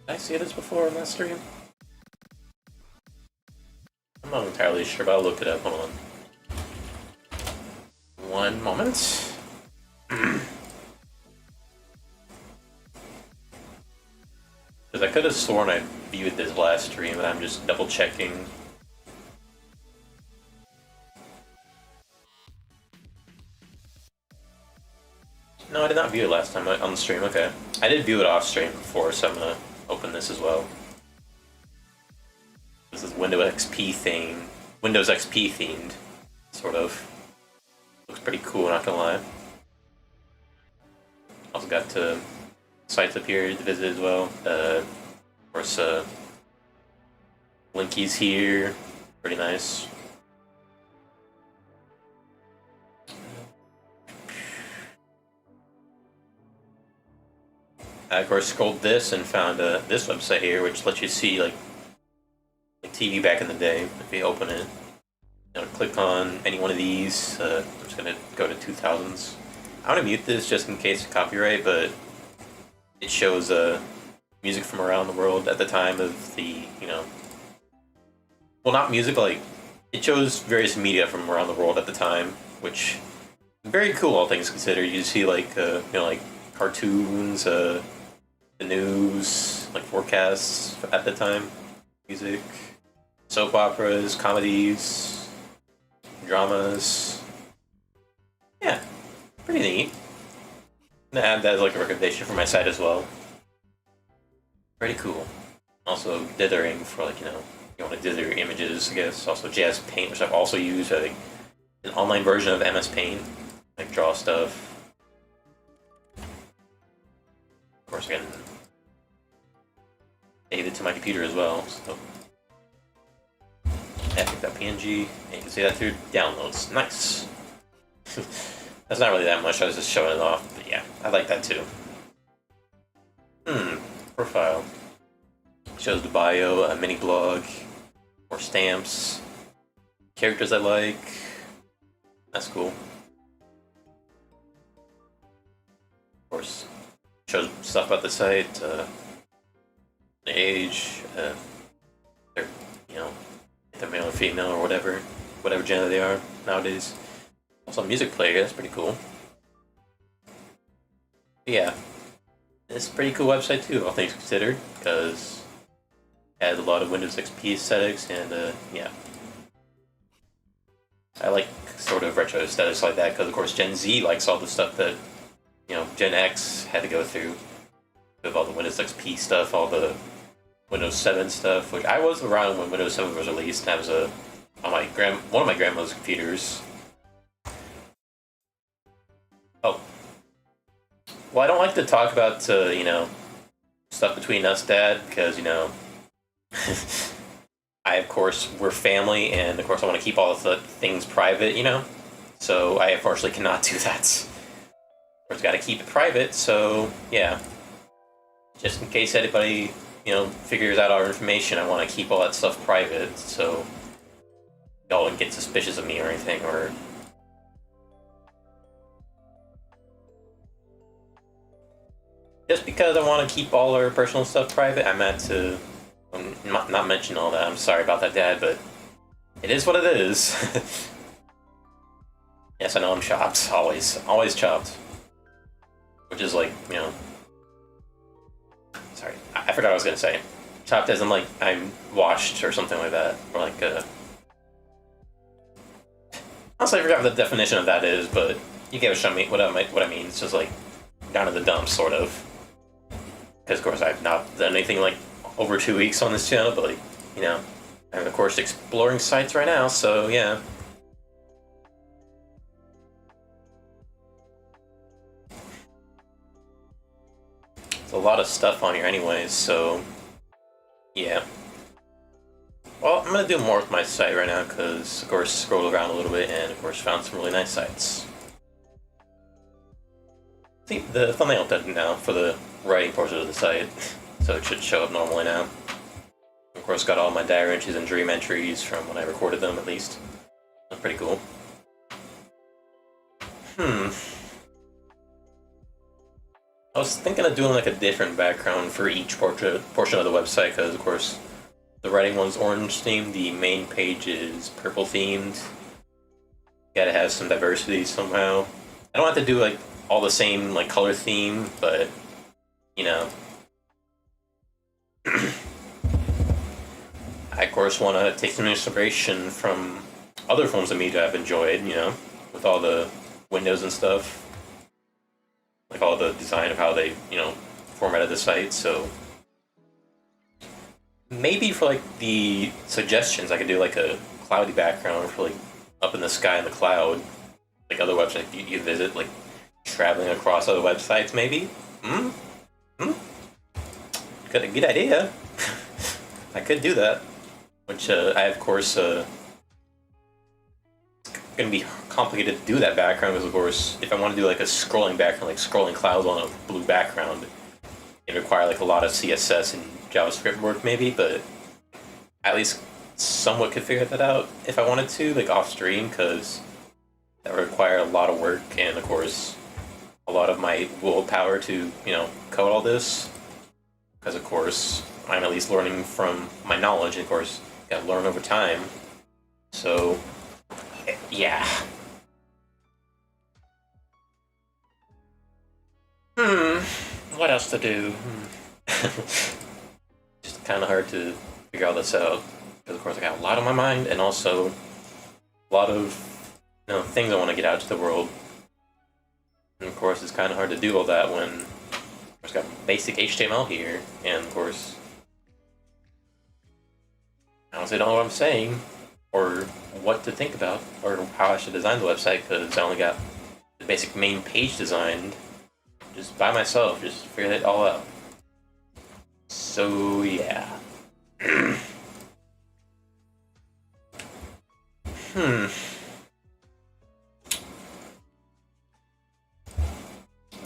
Did I see this before on that stream? I'm not entirely sure, but I'll look it up. Hold on. One moment. Because I could have sworn I viewed this last stream, and I'm just double checking. No, I did not view it last time on the stream, okay. I did view it off stream before, so I'm gonna open this as well. This is Windows XP themed, sort of. Looks pretty cool, not gonna lie. Also got sites up here to visit as well. Of course, Linky's here, pretty nice. I, of course, scrolled this and found this website here, which lets you see like TV back in the day. If you open it, click on any one of these. I'm just gonna go to 2000s. I want to mute this just in case of copyright, but it shows music from around the world at the time of the, well, not music, like it shows various media from around the world at the time, which is very cool, all things considered. You see like like cartoons, the news, like forecasts at the time, music, soap operas, comedies, dramas. Yeah, pretty neat. I'm gonna add that as like a recommendation for my site as well. Pretty cool. Also dithering for like, you want to dither images, I guess. Also Jazz Paint, which I've also used, I think, an online version of MS Paint, like draw stuff. Of course, I can save it to my computer as well. So, epic.png, and you can see that through downloads. Nice. That's not really that much. I was just showing it off, but yeah, I like that too. Profile shows the bio, a mini blog, more stamps, characters I like. That's cool. Of course, shows stuff about the site, the age, their, if they're male or female or whatever gender they are nowadays. Also, a music player, that's pretty cool. But yeah, it's a pretty cool website too, all things considered, because it has a lot of Windows XP aesthetics, and yeah. I like sort of retro aesthetics like that, because of course Gen Z likes all the stuff that, Gen X had to go through, with all the Windows XP stuff, all the Windows 7 stuff, which I was around when Windows 7 was released, and I was on one of my grandma's computers. Oh. Well, I don't like to talk about, stuff between us, Dad, because, of course, we're family, and of course, I want to keep all of the things private, you know? So I unfortunately cannot do that. Of course, got to keep it private, so yeah. Just in case anybody, figures out our information, I want to keep all that stuff private, so y'all don't get suspicious of me or anything, or... Just because I want to keep all our personal stuff private, I meant to not mention all that. I'm sorry about that, Dad, but it is what it is. Yes, I know I'm chopped. Always chopped. Which is like, sorry, I forgot what I was gonna say. Chopped as in like I'm washed or something like that, or like honestly, I forgot what the definition of that is, but you get what I mean. It's just like down to the dumps, sort of. Because of course I've not done anything like over 2 weeks on this channel, but like, I'm of course exploring sites right now, so yeah. There's a lot of stuff on here anyways, so yeah. Well, I'm gonna do more with my site right now because, of course, scrolled around a little bit and, of course, found some really nice sites. See, the thumbnail done now for the writing portion of the site, so it should show up normally now. Of course, got all my diary entries and dream entries from when I recorded them, at least. That's pretty cool. I was thinking of doing like a different background for each portion of the website because, of course, the writing one's orange themed, the main page is purple themed. Gotta have some diversity somehow. I don't have to do like all the same like color theme, but I of course want to take some inspiration from other forms of media I've enjoyed, with all the windows and stuff. Like all the design of how they, formatted the site, so maybe for like the suggestions I could do like a cloudy background for like up in the sky in the cloud, like other websites you visit, like traveling across other websites maybe? Got a good idea. I could do that. Which I of course it's gonna be complicated to do that background because of course if I want to do like a scrolling background, like scrolling clouds on a blue background, it require like a lot of CSS and JavaScript work maybe, but at least somewhat could figure that out if I wanted to, like off stream, because that would require a lot of work and of course a lot of my willpower to, code all this. Because of course I'm at least learning from my knowledge, and of course gotta learn over time. So yeah. What else to do? Just kind of hard to figure all this out because, of course, I got a lot on my mind, and also a lot of things I want to get out to the world. And of course, it's kind of hard to do all that when I've got basic HTML here, and of course, I honestly don't know what I'm saying or what to think about or how I should design the website because I only got the basic main page designed just by myself, just figured it all out. So yeah. The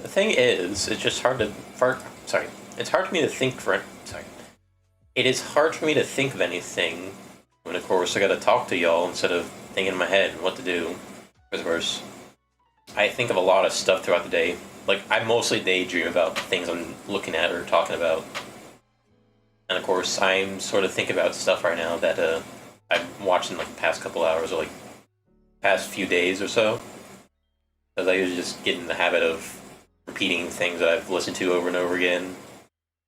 thing is, it's just hard to it's hard for me to think It is hard for me to think of anything when, of course, I gotta talk to y'all instead of thinking in my head what to do. Because, of course, I think of a lot of stuff throughout the day. Like, I mostly daydream about things I'm looking at or talking about. And, of course, I'm sort of thinking about stuff right now that I've watched in, like, the past couple hours or, like, past few days or so. Because I usually just get in the habit of repeating things that I've listened to over and over again.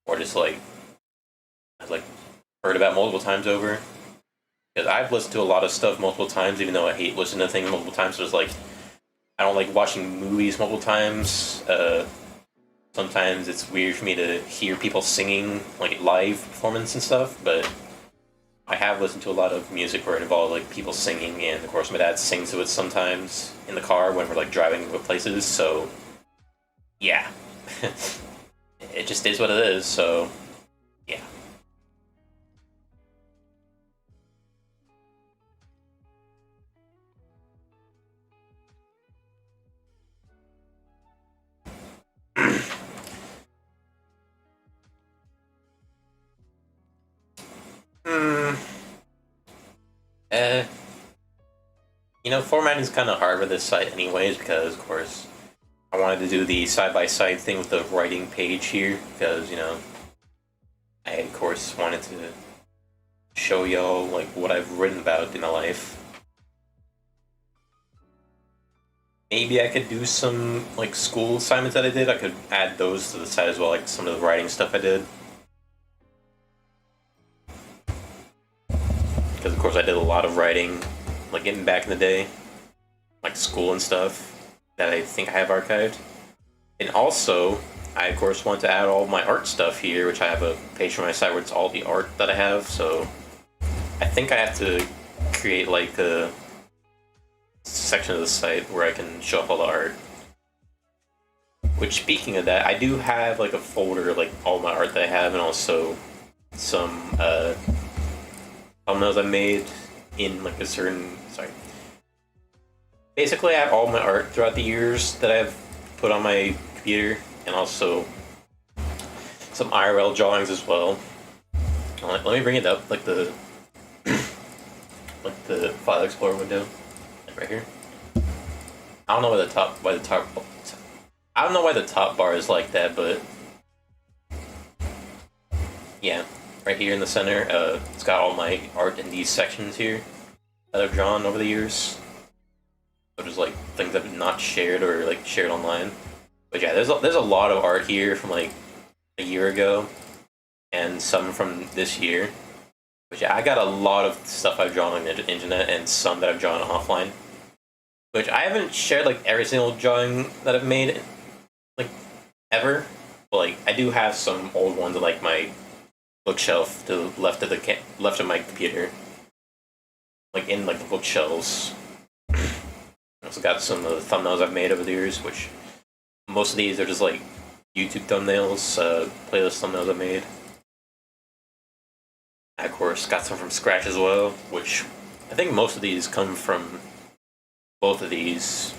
Or just, like, I've, like, heard about multiple times over. Because I've listened to a lot of stuff multiple times, even though I hate listening to things multiple times. So it's like, I don't like watching movies multiple times. Sometimes it's weird for me to hear people singing, like, live performance and stuff, but I have listened to a lot of music where it involved, like, people singing, and, of course, my dad sings to it sometimes in the car when we're, like, driving to places, so, yeah. It just is what it is, so, yeah. Uh, formatting is kind of hard for this site anyways, because, of course, I wanted to do the side-by-side thing with the writing page here, because, I, of course, wanted to show y'all, like, what I've written about in my life. Maybe I could do some, like, school assignments that I did. I could add those to the site as well, like some of the writing stuff I did. Because, of course, I did a lot of writing, like, getting back in the day. Like, school and stuff that I think I have archived. And also, I, of course, want to add all my art stuff here, which I have a page for my site where it's all the art that I have, so I think I have to create, like, a section of the site where I can show off all the art. Which, speaking of that, I do have, like, a folder of, like, all my art that I have, and also some, thumbnails I made in, like, a certain... Sorry. Basically, I have all my art throughout the years that I've put on my computer, and also some IRL drawings as well. Let me bring it up, like the File Explorer window, like right here. I don't know I don't know why the top bar is like that, but yeah, right here in the center, it's got all my art in these sections here that I've drawn over the years. So just like things I've not shared or like shared online. But yeah, there's a lot of art here from like a year ago, and some from this year. But yeah, I got a lot of stuff I've drawn on the internet and some that I've drawn offline. Which I haven't shared like every single drawing that I've made, like ever. But like I do have some old ones on like my bookshelf to the left of my computer, like in like the bookshelves. I also got some of the thumbnails I've made over the years, which most of these are just like YouTube thumbnails, playlist thumbnails I made. I, of course, got some from scratch as well, which I think most of these come from both of these,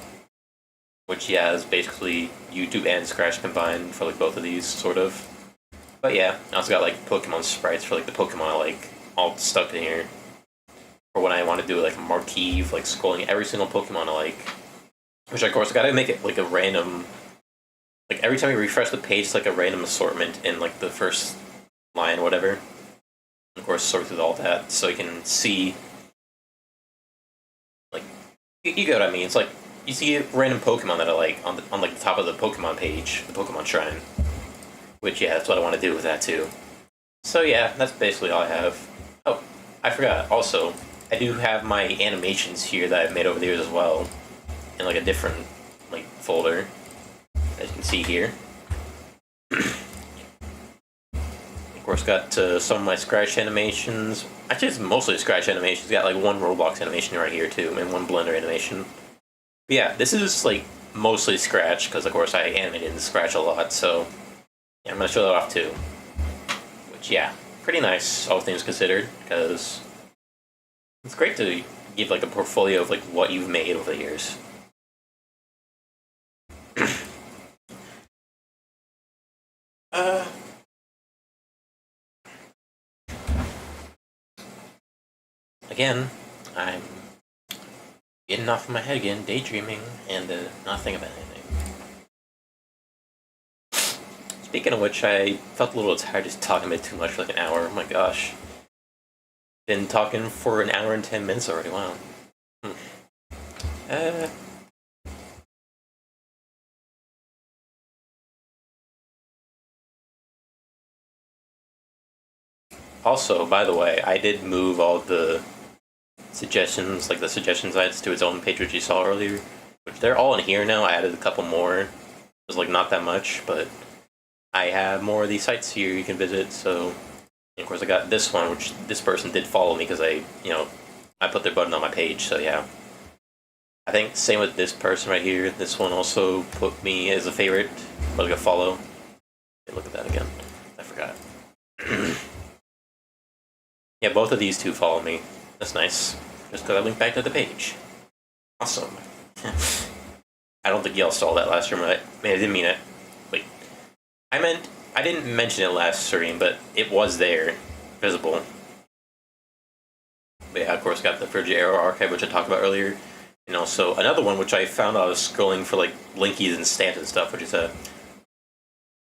which, yeah, is basically YouTube and Scratch combined for, like, both of these, sort of. But, yeah, I also got, like, Pokemon sprites for, like, the Pokemon, like, all stuck in here. For when I want to do, like, a marquee of, like, scrolling every single Pokemon I like. Which, of course, I gotta make it, like, a random... Like, every time you refresh the page, it's, like, a random assortment in, like, the first line or whatever. Of course, sort through all that, so you can see... Like, you get what I mean. It's like, you see a random Pokemon that I like on like the top of the Pokemon page, the Pokemon Shrine. Which, yeah, that's what I want to do with that too. So yeah, that's basically all I have. Oh, I forgot. Also, I do have my animations here that I've made over the years as well, in like a different like folder, as you can see here. Of course, got some of my Scratch animations. Actually, it's mostly Scratch animations. Got like one Roblox animation right here too, and one Blender animation. But yeah, this is like mostly Scratch because, of course, I animated in Scratch a lot. So yeah, I'm gonna show that off too. Which, yeah, pretty nice, all things considered, because it's great to give like a portfolio of like what you've made over the years. Again, I'm getting off of my head again, daydreaming, and not thinking about anything. Speaking of which, I felt a little tired just talking a bit too much for like an hour. Oh my gosh. Been talking for an hour and 10 minutes already, wow. Also, by the way, I did move all the suggestions, like the suggestion sites, to its own page, which you saw earlier. Which they're all in here now. I added a couple more. It was like not that much, but I have more of these sites here you can visit. So, and of course, I got this one, which this person did follow me because I put their button on my page. So yeah, I think same with this person right here. This one also put me as a favorite, like a follow. Okay, look at that again. I forgot. Yeah, both of these two follow me. That's nice. Just because I linked back to the page. Awesome. I don't think y'all saw that last stream. I didn't mean it. Wait. I didn't mention it last stream, but it was there. Visible. But yeah, of course, got the Frigid Arrow archive, which I talked about earlier. And also another one, which I found I was scrolling for like linkies and stats and stuff, which is a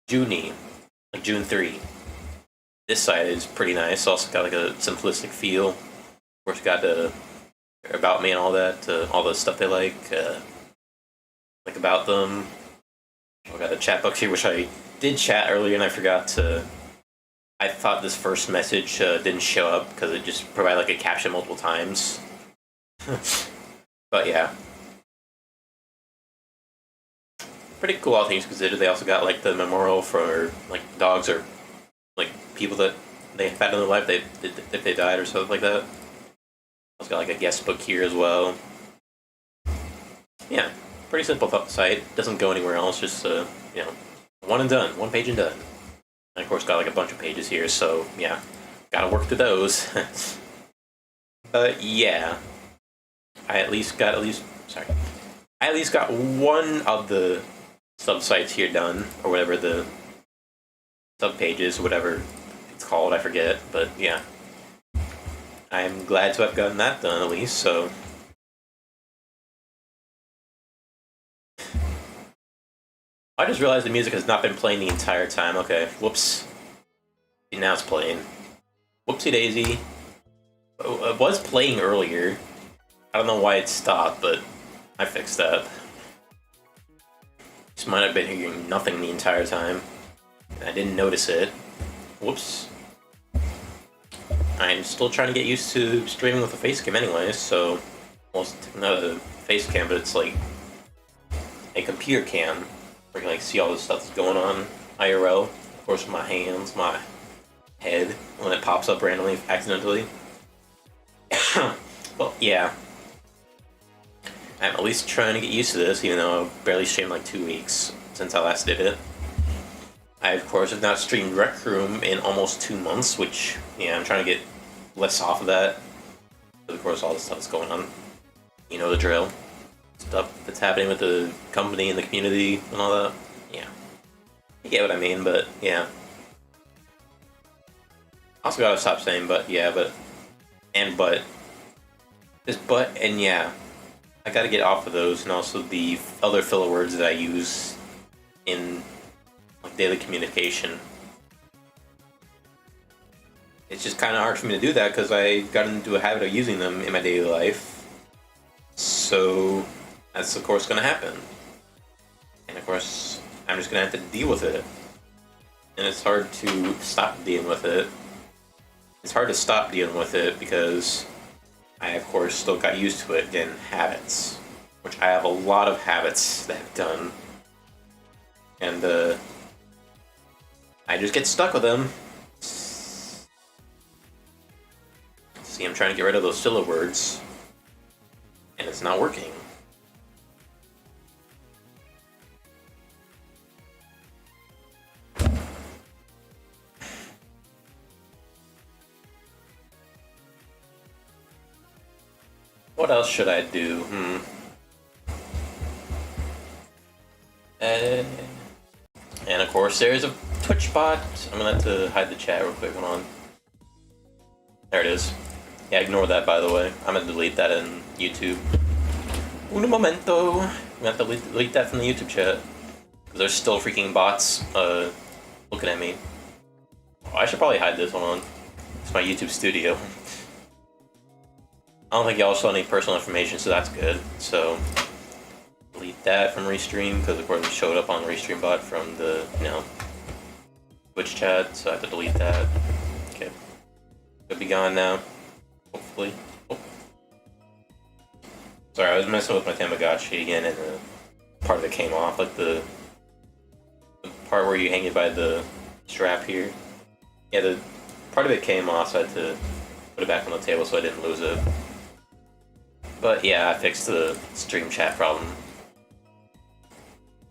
Junie, like June 3. This side is pretty nice. Also got like a simplistic feel. Of course, got the about me and all that, all the stuff they like about them. I got the chat box here, which I did chat earlier and I forgot to. I thought this first message didn't show up because it just provided like a caption multiple times. But yeah. Pretty cool, all things considered. They also got like the memorial for like dogs or like people that they had in their life if they died or something like that. Also got like a guest book here as well. Yeah, pretty simple site. Doesn't go anywhere else. Just one and done, one page and done. And of course, got like a bunch of pages here. So yeah, gotta work through those. But yeah, I at least got one of the sub-sites here done, or whatever the sub-pages, whatever it's called, I forget, but yeah. I'm glad to have gotten that done, at least, so... I just realized the music has not been playing the entire time. Okay, whoops. Now it's playing. Whoopsie daisy. It was playing earlier. I don't know why it stopped, but I fixed that. Just might have been hearing nothing the entire time. I didn't notice it. Whoops. I'm still trying to get used to streaming with a face cam anyway, so... Well, it's not a face cam, but it's like... a computer cam. Where you can like see all the stuff that's going on IRL. Of course, my hands, my head, when it pops up randomly, accidentally. Well, yeah. I'm at least trying to get used to this, even though I've barely streamed like 2 weeks since I last did it. I, of course, have not streamed Rec Room in almost 2 months, which, yeah, I'm trying to get less off of that. But of course, all the stuff that's going on. You know the drill. Stuff that's happening with the company and the community and all that. Yeah. You get what I mean, but, yeah. Also gotta stop saying but, yeah, but, and but. Just but and yeah. I gotta get off of those, and also the other filler words that I use in like, daily communication. It's just kind of hard for me to do that because I got into a habit of using them in my daily life. So that's of course gonna happen. And of course, I'm just gonna have to deal with it. And it's hard to stop dealing with it. It's hard to stop dealing with it because I, of course, still got used to it in habits, which I have a lot of habits that I've done, and I just get stuck with them. See, I'm trying to get rid of those filler words, and it's not working. What else should I do? And of course, there's a Twitch bot. I'm gonna have to hide the chat real quick. Hold on. There it is. Yeah, ignore that, by the way. I'm gonna delete that in YouTube. Un momento. I'm gonna have to delete that from the YouTube chat. Because there's still freaking bots looking at me. Oh, I should probably hide this one. It's my YouTube studio. I don't think y'all saw any personal information, so that's good. So, delete that from Restream, because of course it showed up on the Restream bot from the, Twitch chat, so I have to delete that. Okay. Should be gone now. Hopefully. Oh. Sorry, I was messing with my Tamagotchi again, and part of it came off, like the part where you hang it by the strap here. Yeah, the part of it came off, so I had to put it back on the table so I didn't lose it. But yeah, I fixed the stream chat problem.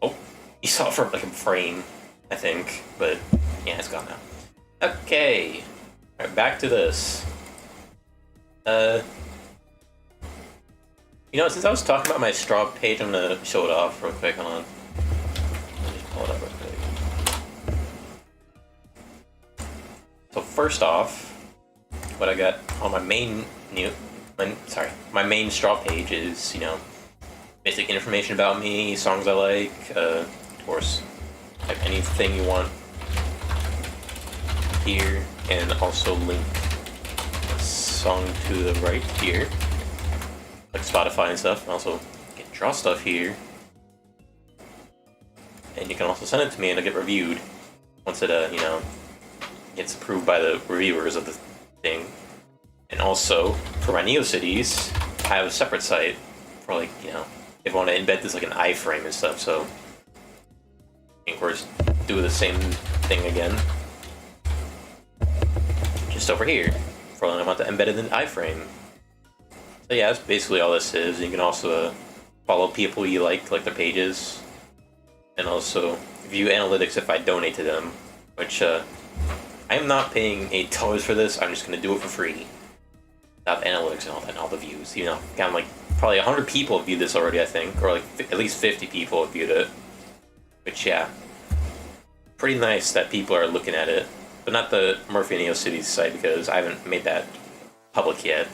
Oh, you saw it for like a frame, I think, but yeah, it's gone now. Okay, alright, back to this. Since I was talking about my straw page, I'm gonna show it off real quick. Hold on. Let me just pull it up real quick. So first off, what I got on my main my main straw page is, you know, basic information about me, songs I like, of course, type anything you want here, and also link a song to the right here, like Spotify and stuff, and also get draw stuff here. And you can also send it to me and it'll get reviewed once it, you know, gets approved by the reviewers of the thing. And also, for my NeoCities, I have a separate site for, like, you know, if I want to embed this like an iframe and stuff, so I think we're just do the same thing again. Just over here, for when I want to embed it in iframe. So yeah, that's basically all this is. You can also follow people you like their pages, and also view analytics if I donate to them, which I am not paying $8 for this. I'm just gonna do it for free. Without analytics and all that, and all the views. You know, got like probably 100 people have viewed this already, I think, or like at least 50 people have viewed it. Which, yeah, pretty nice that people are looking at it, but not the Murphy NeoCities site because I haven't made that public yet.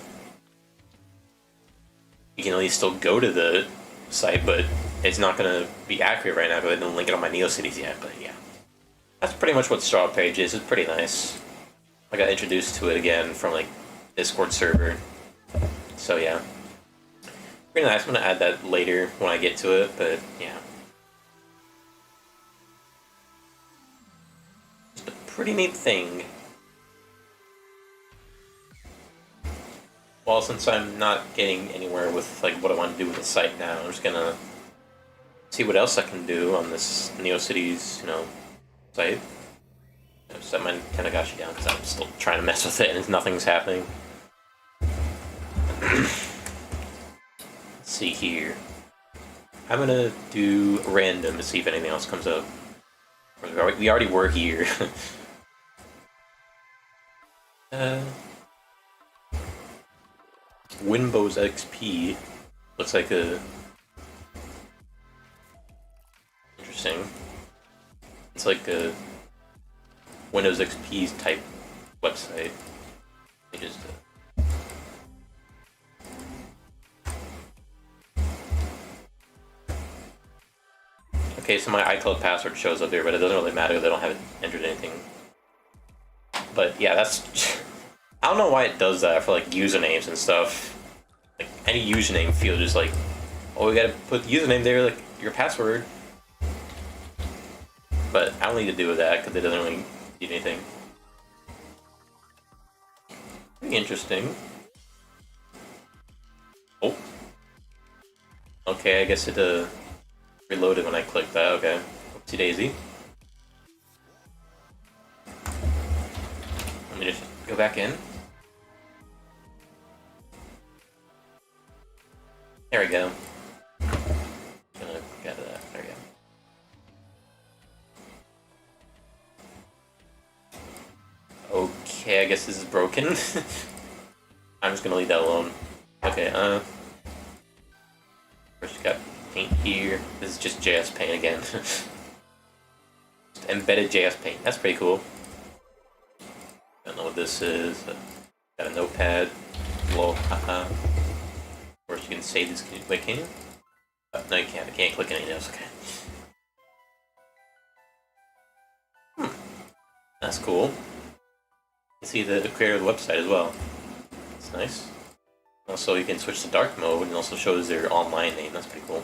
You can at least still go to the site, but it's not going to be accurate right now because I didn't link it on my NeoCities yet. But yeah, that's pretty much what Straw Page is. It's pretty nice. I got introduced to it again from like Discord server. So yeah, pretty nice. I'm gonna add that later when I get to it, but yeah, just a pretty neat thing. Well, since I'm not getting anywhere with like what I want to do with the site now, I'm just gonna see what else I can do on this NeoCities, you know, site. I set my Tanagashi down because I'm still trying to mess with it and nothing's happening. Let's see here. I'm gonna do random to see if anything else comes up. We already were here. Winbow's XP looks like a interesting. It's like a Windows XP type website. Let me just. Okay, so my iCloud password shows up there, but it doesn't really matter because I don't have entered anything. But yeah, that's. I don't know why it does that for like usernames and stuff. Like any username field is like, oh, we gotta put the username there, like your password. But I don't need to do with that because it doesn't really do anything. Pretty interesting. Oh. Okay, I guess it reloaded when I clicked that. Okay. Oopsie daisy. Let me just go back in. There we go. Gonna get that. There we go. Okay, I guess this is broken. I'm just gonna leave that alone. Okay, first you got paint here. This is just JS Paint again. Just embedded JS Paint. That's pretty cool. Don't know what this is. Got a notepad. Lol, haha. Of course, you can save this. Wait, can you? No, you can't. I can't click any of those. Okay. That's cool. You can see the creator of the website as well. That's nice. Also, you can switch to dark mode and also shows their online name. That's pretty cool.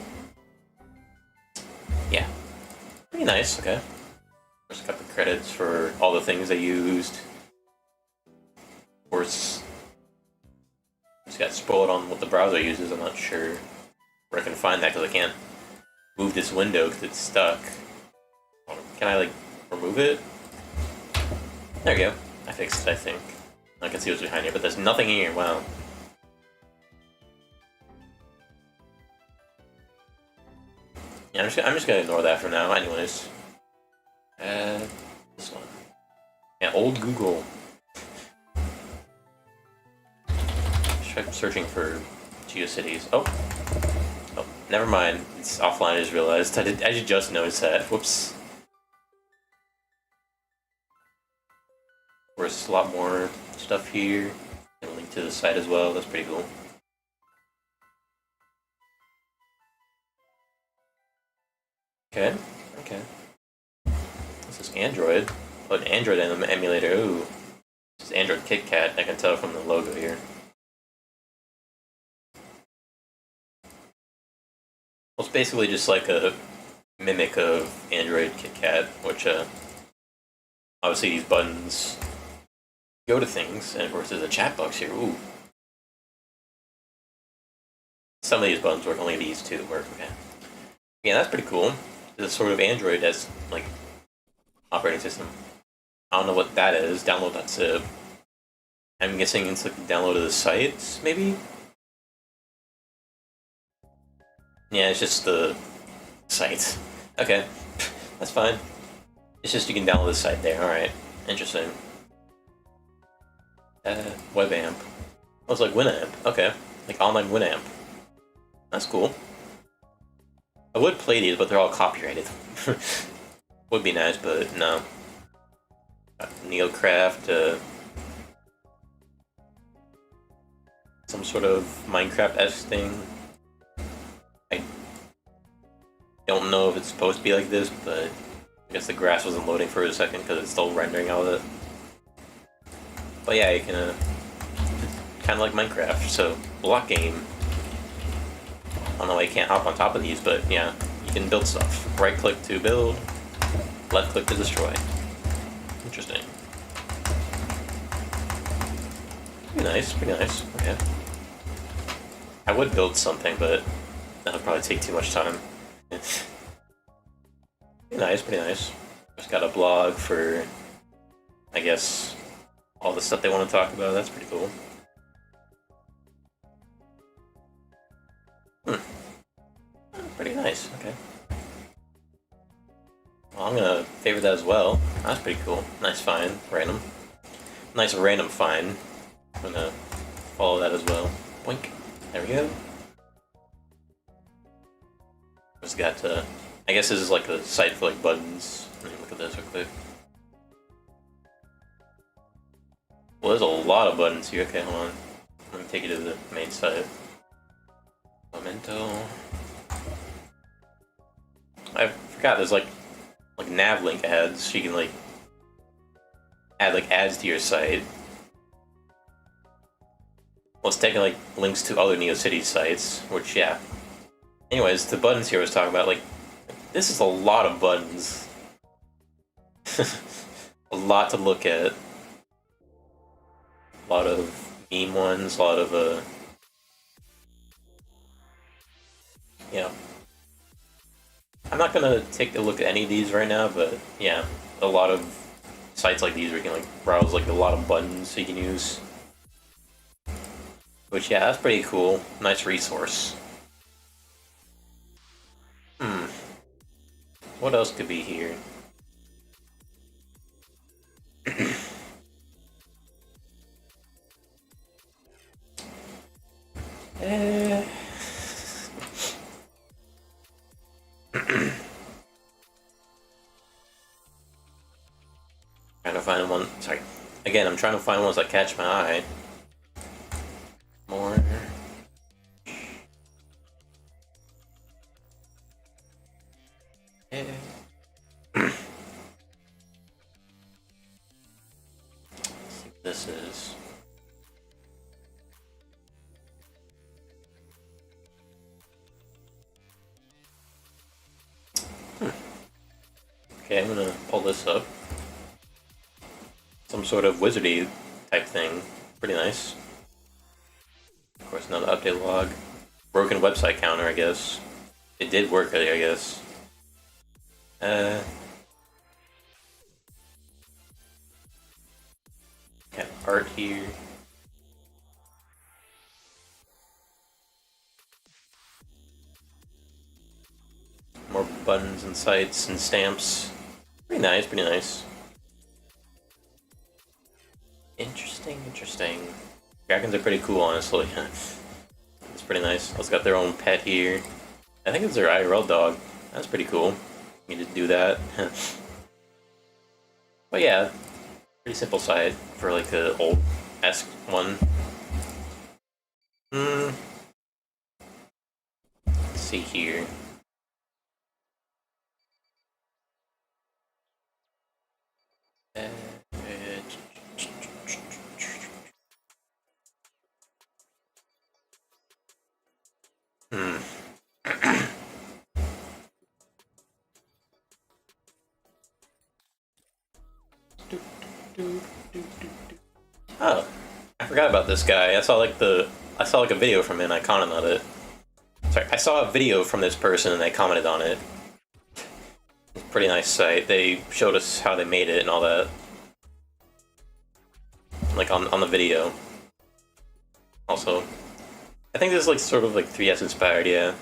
Yeah. Pretty nice. Okay. Just got the credits for all the things they used. Of course, just got spoiled on what the browser uses. I'm not sure where I can find that because I can't move this window because it's stuck. Can I, like, remove it? There we go. I fixed it, I think. I can see what's behind here, but there's nothing here. Wow. Yeah, I'm just gonna ignore that for now. Anyways. This one. Yeah, old Google. Try searching for GeoCities. Oh, never mind. It's offline. I just realized. I just noticed that. Whoops. There's a lot more stuff here. A link to the site as well. That's pretty cool. Okay, okay. This is Android. Oh, an Android emulator. Ooh. This is Android KitKat. I can tell from the logo here. Well, it's basically just like a mimic of Android KitKat, which obviously these buttons go to things, and of course there's a chat box here. Ooh. Some of these buttons work, only these two work. Okay. Yeah, that's pretty cool. This sort of Android as like operating system. I don't know what that is. Download.zip. I'm guessing it's like download of the site, maybe? Yeah, it's just the site. Okay, that's fine. It's just you can download the site there. Alright, interesting. WebAmp. Oh, it's like Winamp. Okay, like online Winamp. That's cool. I would play these, but they're all copyrighted. Would be nice, but no. Neocraft, some sort of Minecraft-esque thing. I don't know if it's supposed to be like this, but I guess the grass wasn't loading for a second because it's still rendering out of it. But yeah, you can, kind of like Minecraft, so block game. I don't know why you can't hop on top of these, but yeah, you can build stuff. Right click to build, left click to destroy. Interesting. Pretty nice, pretty nice. Okay. I would build something, but that would probably take too much time. Pretty nice, pretty nice. Just got a blog for, I guess, all the stuff they want to talk about. That's pretty cool. Pretty nice, okay. Well, I'm gonna favor that as well. That's pretty cool. Nice find, random. Nice random find. I'm gonna follow that as well. Boink. There we go. Just got I guess this is like a site for like buttons. Let me look at this real quick. Well, there's a lot of buttons here. Okay, hold on. Let me take you to the main site. Memento. I forgot there's like nav link ads, so you can like add like ads to your site. Well, it's taking like links to other NeoCity sites, which yeah. Anyways, the buttons here I was talking about, like, this is a lot of buttons. A lot to look at. A lot of meme ones, a lot of yeah. I'm not gonna take a look at any of these right now, but yeah, a lot of sites like these where you can like browse like a lot of buttons so you can use. Which yeah, that's pretty cool. Nice resource. What else could be here? Trying to find one. Sorry. Again, I'm trying to find ones that catch my eye. More. This is. Okay, I'm gonna pull this up. Some sort of wizardy type thing. Pretty nice. Of course, another update log. Broken website counter, I guess. It did work, I guess. Got art here. More buttons and sites and stamps. Pretty nice, pretty nice. Interesting, interesting. Dragons are pretty cool, honestly. It's pretty nice. It's got their own pet here. I think it's their IRL dog. That's pretty cool. You just do that. But yeah, pretty simple site for like the old-esque one. Let's see here. Oh, I forgot about this guy. I saw like a video from him. I commented on it. Sorry, I saw a video from this person and I commented on it. Pretty nice site. They showed us how they made it and all that, like on the video. Also, I think this is like sort of like 3S inspired, yeah.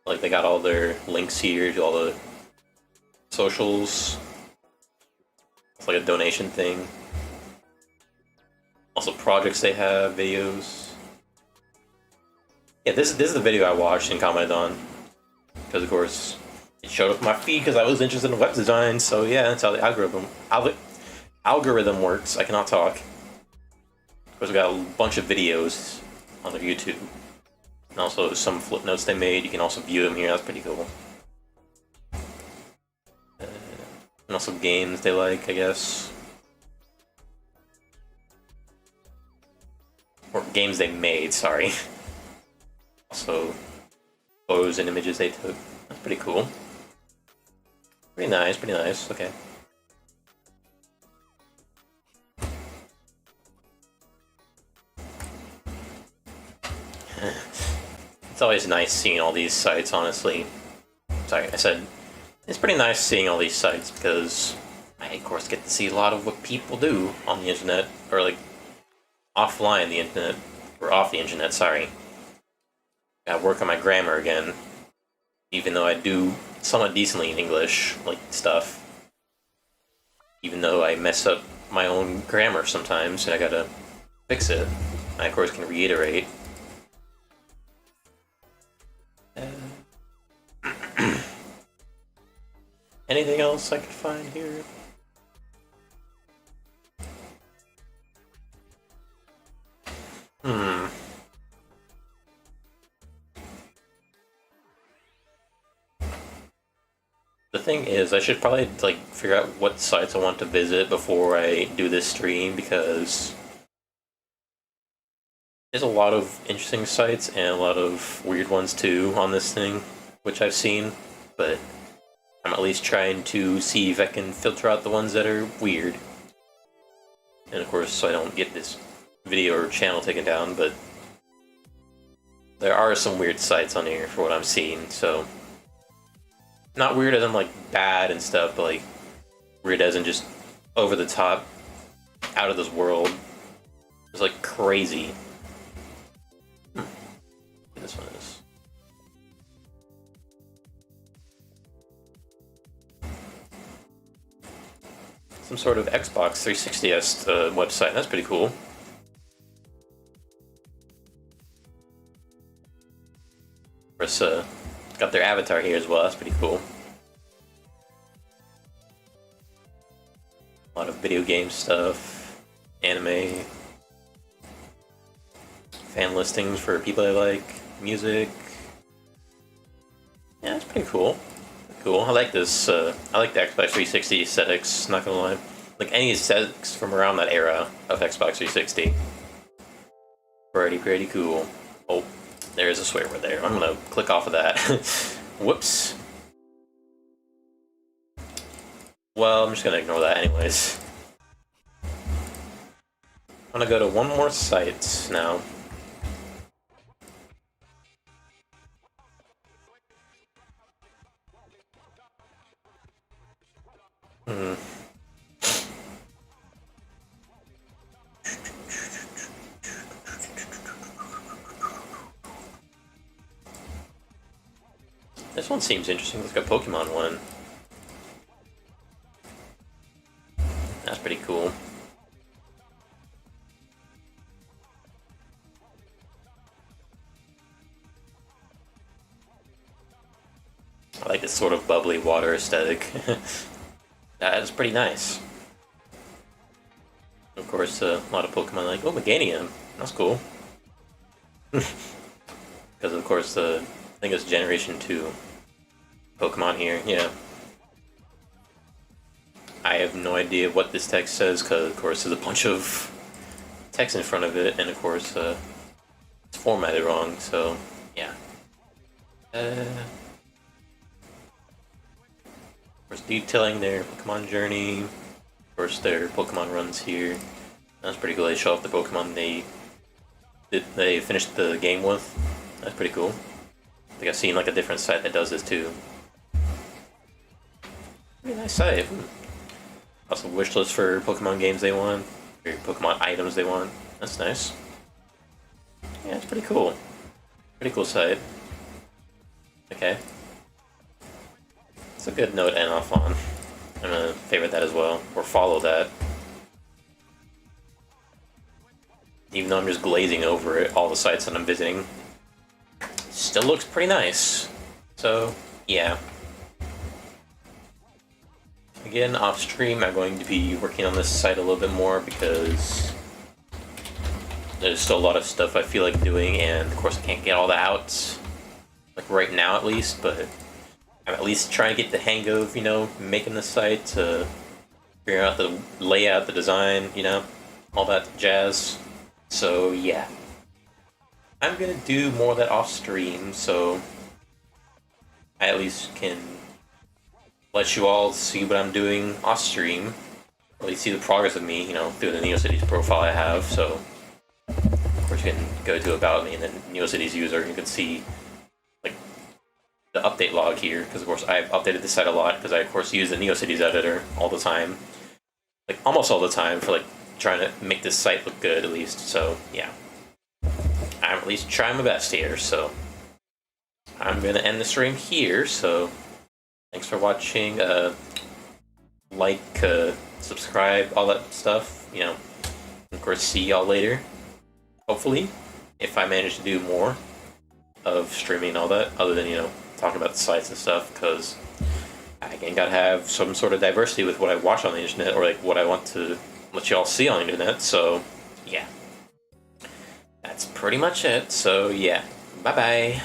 Like they got all their links here to all the socials. It's like a donation thing. Also projects they have, videos. Yeah, this is the video I watched and commented on. Because of course, it showed up in my feed because I was interested in web design, so yeah, that's how the algorithm works. I cannot talk. Of course, we got a bunch of videos on their YouTube. And also some flip notes they made. You can also view them here, that's pretty cool. And also games they like, I guess. Or games they made, sorry. Also, photos and images they took. That's pretty cool. Pretty nice, okay. It's always nice seeing all these sites, honestly. Sorry, I said it's pretty nice seeing all these sites because I, of course, get to see a lot of what people do on the internet, or like offline the internet, or off the internet, sorry. Gotta work on my grammar again, even though I do somewhat decently in English, like stuff. Even though I mess up my own grammar sometimes, and I gotta fix it. I, of course, can reiterate. Anything else I could find here? The thing is, I should probably like figure out what sites I want to visit before I do this stream, because there's a lot of interesting sites and a lot of weird ones too on this thing, which I've seen, but I'm at least trying to see if I can filter out the ones that are weird. And of course, so I don't get this video or channel taken down, but there are some weird sites on here for what I'm seeing, so not weird as in like bad and stuff, but like weird as in just over the top, out of this world. It's like crazy. This one is. Some sort of Xbox 360-esque website. That's pretty cool. Of course, got their avatar here as well. That's pretty cool. A lot of video game stuff, anime, fan listings for people I like, music. Yeah, it's pretty cool. Cool. I like this. I like the Xbox 360 aesthetics. Not gonna lie, like any aesthetics from around that era of Xbox 360. Pretty cool. Oh, there's a swear word there. I'm gonna click off of that. Whoops. Well, I'm just gonna ignore that anyways. I'm gonna go to one more site now. This one seems interesting. It's like a Pokemon one. That's pretty cool. I like this sort of bubbly water aesthetic. That is pretty nice. Of course, a lot of Pokemon like, oh, Meganium, that's cool. Because of course, I think it's Generation 2 Pokemon here, yeah. I have no idea what this text says, because of course there's a bunch of text in front of it, and of course it's formatted wrong, so yeah. Of course, detailing their Pokemon journey, of course their Pokemon runs here. That's pretty cool. They show off the Pokemon they finished the game with. That's pretty cool. I think I've seen like a different site that does this too. Pretty nice site. Also wish list for Pokemon games they want, or Pokemon items they want. That's nice. Yeah, it's pretty cool. Pretty cool site. Okay. It's a good note to end off on. I'm gonna favorite that as well, or follow that. Even though I'm just glazing over it, all the sites that I'm visiting, still looks pretty nice. So, yeah. Again, off stream, I'm going to be working on this site a little bit more because there's still a lot of stuff I feel like doing, and of course I can't get all that out, like right now at least, but I'm at least trying to get the hang of, you know, making the site, to figure out the layout, the design, you know, all that jazz. So yeah, I'm gonna do more of that off stream, so I at least can let you all see what I'm doing off stream, or at least see the progress of me, you know, through the NeoCities profile I have. So of course you can go to About Me and then NeoCities user, you can see like the update log here, because of course I've updated the site a lot, because I of course use the NeoCities editor all the time, like almost all the time, for like trying to make this site look good at least. So yeah, I'm at least trying my best here. So I'm gonna end the stream here. So thanks for watching. Like, subscribe, all that stuff. You know, of course, see y'all later. Hopefully, if I manage to do more of streaming and all that, other than, you know, talking about the sites and stuff, because I again gotta have some sort of diversity with what I watch on the internet, or like what I want to let y'all see on the internet. So yeah, that's pretty much it. So yeah, bye bye.